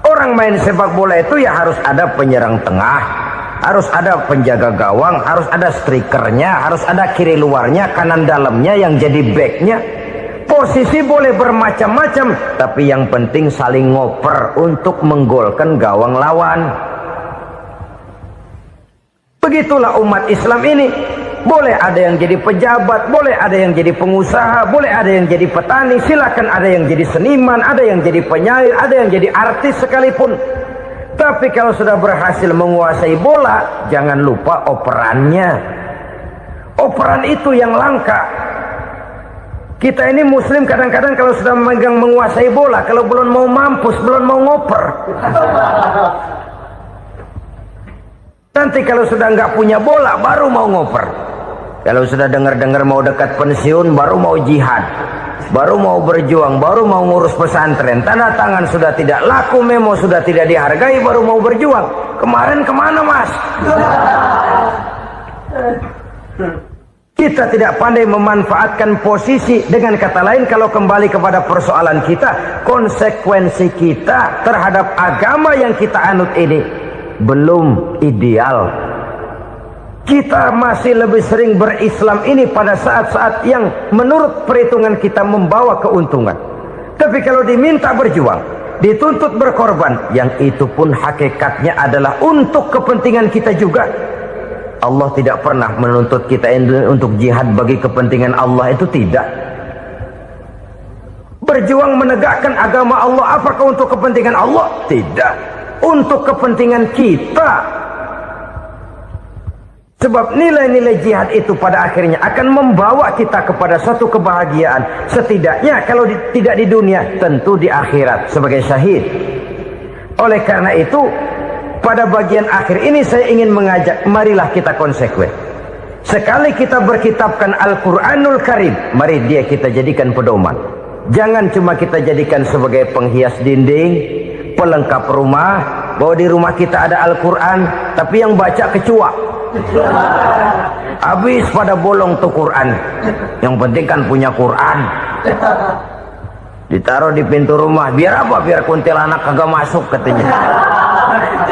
Orang main sepak bola itu ya harus ada penyerang tengah, harus ada penjaga gawang, harus ada strikernya, harus ada kiri luarnya, kanan dalamnya yang jadi backnya. Posisi boleh bermacam-macam, tapi yang penting saling ngoper untuk menggolkan gawang lawan. Begitulah umat Islam ini. Boleh ada yang jadi pejabat, boleh ada yang jadi pengusaha, boleh ada yang jadi petani, silakan ada yang jadi seniman, ada yang jadi penyair, ada yang jadi artis sekalipun. Tapi kalau sudah berhasil menguasai bola, jangan lupa operannya. Operan itu yang langka. Kita ini muslim kadang-kadang kalau sudah memegang menguasai bola, kalau belum mau mampus, belum mau ngoper. Nanti kalau sudah nggak punya bola, baru mau ngoper. Kalau sudah dengar-dengar mau dekat pensiun, baru mau jihad, baru mau berjuang, baru mau ngurus pesantren. Tanda tangan sudah tidak laku, memo sudah tidak dihargai, baru mau berjuang. Kemarin kemana, Mas? Kita tidak pandai memanfaatkan posisi. Dengan kata lain, kalau kembali kepada persoalan kita, konsekuensi kita terhadap agama yang kita anut ini belum ideal. Kita masih lebih sering berislam ini pada saat-saat yang menurut perhitungan kita membawa keuntungan. Tapi kalau diminta berjuang, dituntut berkorban, yang itu pun hakikatnya adalah untuk kepentingan kita juga. Allah tidak pernah menuntut kita untuk jihad bagi kepentingan Allah, itu tidak. Berjuang menegakkan agama Allah, apakah untuk kepentingan Allah? Tidak. Untuk kepentingan kita. Sebab nilai-nilai jihad itu pada akhirnya akan membawa kita kepada suatu kebahagiaan. Setidaknya kalau tidak di dunia, tentu di akhirat sebagai syahid. Oleh karena itu, pada bagian akhir ini saya ingin mengajak, marilah kita konsekuen. Sekali kita berkitabkan Al-Quranul Karim, mari dia kita jadikan pedoman. Jangan cuma kita jadikan sebagai penghias dinding, pelengkap rumah, bahwa di rumah kita ada Al-Quran, tapi yang baca kecoa. Habis pada bolong tuh Quran. Yang penting kan punya Quran. Ditaruh di pintu rumah. Biar apa? Biar kuntilanak kagak masuk katanya.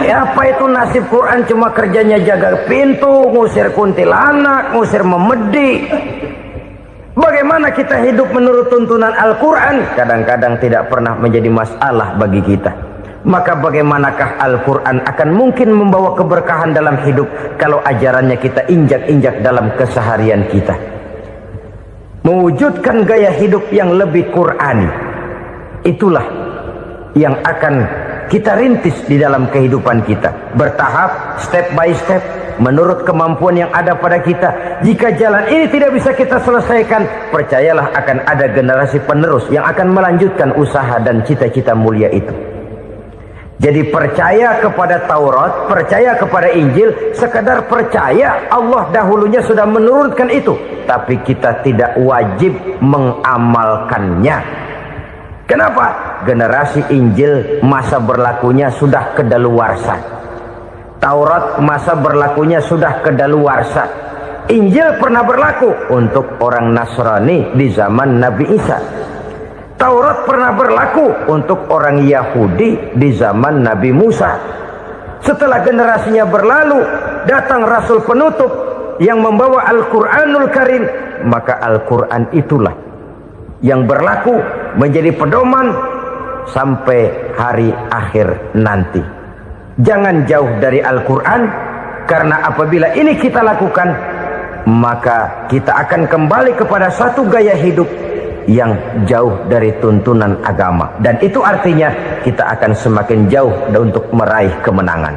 Ya, apa itu nasib Quran? Cuma kerjanya jaga pintu, ngusir kuntilanak, ngusir memedi. Bagaimana kita hidup menurut tuntunan Al-Quran? Kadang-kadang tidak pernah menjadi masalah bagi kita. Maka bagaimanakah Al-Quran akan mungkin membawa keberkahan dalam hidup kalau ajarannya kita injak-injak dalam keseharian kita? Mewujudkan gaya hidup yang lebih Qurani, itulah yang akan kita rintis di dalam kehidupan kita. Bertahap, step by step, menurut kemampuan yang ada pada kita. Jika jalan ini tidak bisa kita selesaikan, percayalah akan ada generasi penerus yang akan melanjutkan usaha dan cita-cita mulia itu. Jadi percaya kepada Taurat, percaya kepada Injil, sekedar percaya Allah dahulunya sudah menurunkan itu. Tapi kita tidak wajib mengamalkannya. Kenapa? Generasi Injil masa berlakunya sudah kedaluarsa. Taurat masa berlakunya sudah kedaluarsa. Injil pernah berlaku untuk orang Nasrani di zaman Nabi Isa. Taurat pernah berlaku untuk orang Yahudi di zaman Nabi Musa. Setelah generasinya berlalu, datang Rasul penutup yang membawa Al-Quranul Karim. Maka Al-Quran itulah yang berlaku menjadi pedoman sampai hari akhir nanti. Jangan jauh dari Al-Quran, karena apabila ini kita lakukan, maka kita akan kembali kepada satu gaya hidup yang jauh dari tuntunan agama, dan itu artinya kita akan semakin jauh untuk meraih kemenangan.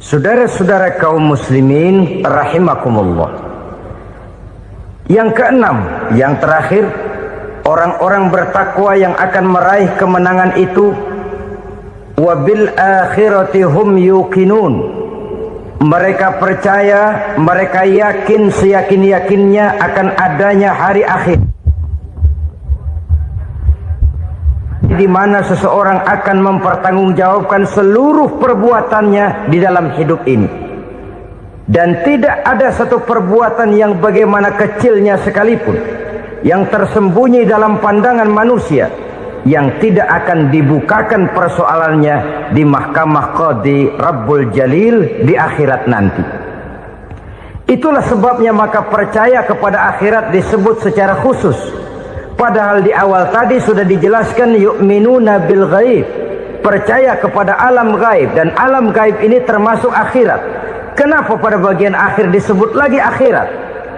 Saudara-saudara kaum muslimin rahimakumullah, yang keenam, yang terakhir, orang-orang bertakwa yang akan meraih kemenangan itu wabil akhirati hum yuqinun. Mereka percaya, mereka yakin seyakin-yakinnya akan adanya hari akhir, di mana seseorang akan mempertanggungjawabkan seluruh perbuatannya di dalam hidup ini. Dan tidak ada satu perbuatan yang bagaimana kecilnya sekalipun yang tersembunyi dalam pandangan manusia yang tidak akan dibukakan persoalannya di mahkamah Qadi Rabbul Jalil di akhirat nanti. Itulah sebabnya maka percaya kepada akhirat disebut secara khusus. Padahal di awal tadi sudah dijelaskan yu'minuna bil ghaib, percaya kepada alam gaib, dan alam gaib ini termasuk akhirat. Kenapa pada bagian akhir disebut lagi akhirat?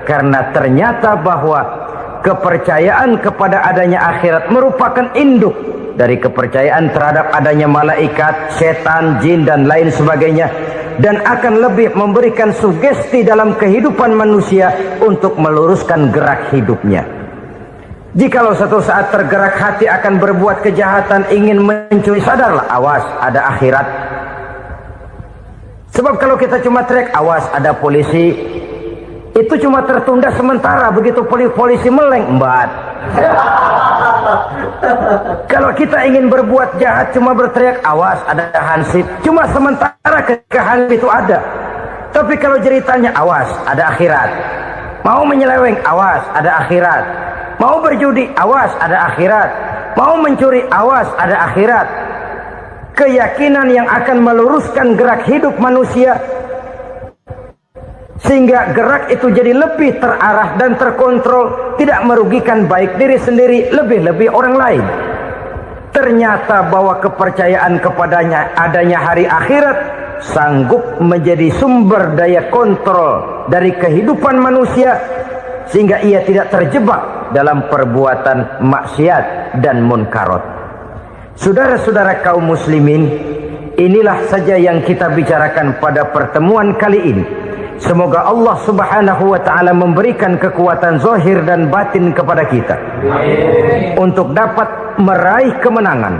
Karena ternyata bahwa kepercayaan kepada adanya akhirat merupakan induk dari kepercayaan terhadap adanya malaikat, setan, jin, dan lain sebagainya, dan akan lebih memberikan sugesti dalam kehidupan manusia untuk meluruskan gerak hidupnya. Jikalau satu saat tergerak hati akan berbuat kejahatan, ingin mencuri, sadarlah, awas, ada akhirat. Sebab kalau kita cuma teriak, awas, ada polisi, itu cuma tertunda sementara. Begitu polisi meleng, embat. Kalau kita ingin berbuat jahat cuma berteriak, awas, ada hansip, cuma sementara ketika hansip itu ada. Tapi kalau ceritanya, awas, ada akhirat. Mau menyeleweng, awas, ada akhirat. Mau berjudi, awas, ada akhirat. Mau mencuri, awas, ada akhirat. Keyakinan yang akan meluruskan gerak hidup manusia, sehingga gerak itu jadi lebih terarah dan terkontrol, tidak merugikan baik diri sendiri, lebih-lebih orang lain. Ternyata bahwa kepercayaan kepadanya adanya hari akhirat sanggup menjadi sumber daya kontrol dari kehidupan manusia, sehingga ia tidak terjebak dalam perbuatan maksiat dan munkarat. Saudara-saudara kaum muslimin, inilah saja yang kita bicarakan pada pertemuan kali ini. Semoga Allah subhanahu wa ta'ala memberikan kekuatan zahir dan batin kepada kita untuk dapat meraih kemenangan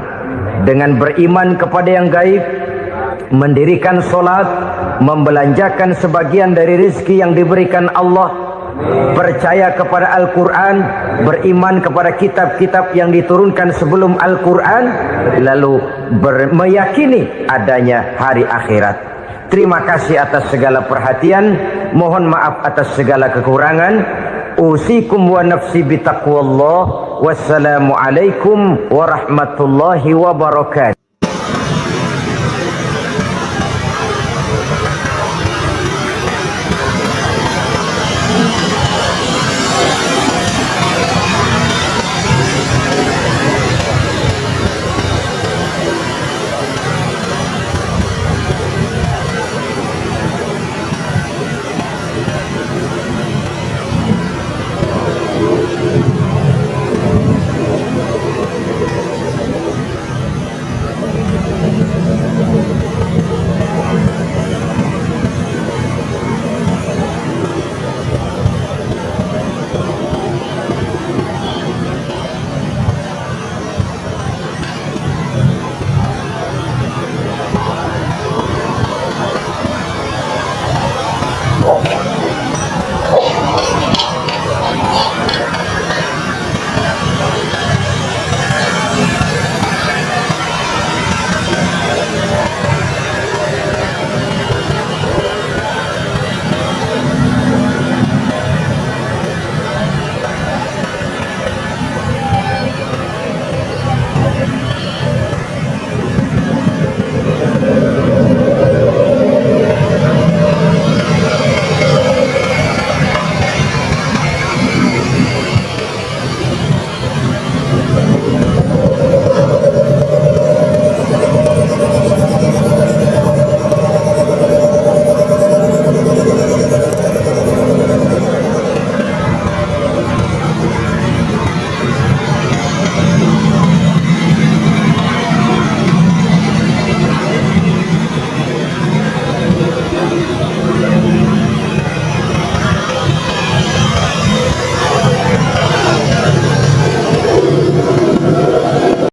dengan beriman kepada yang gaib, mendirikan solat, membelanjakan sebagian dari rezeki yang diberikan Allah, percaya kepada Al-Quran, beriman kepada kitab-kitab yang diturunkan sebelum Al-Quran, lalu meyakini adanya hari akhirat. Terima kasih atas segala perhatian, mohon maaf atas segala kekurangan. Usikum wa nafsi bitaqwallah. Wassalamualaikum warahmatullahi wabarakatuh.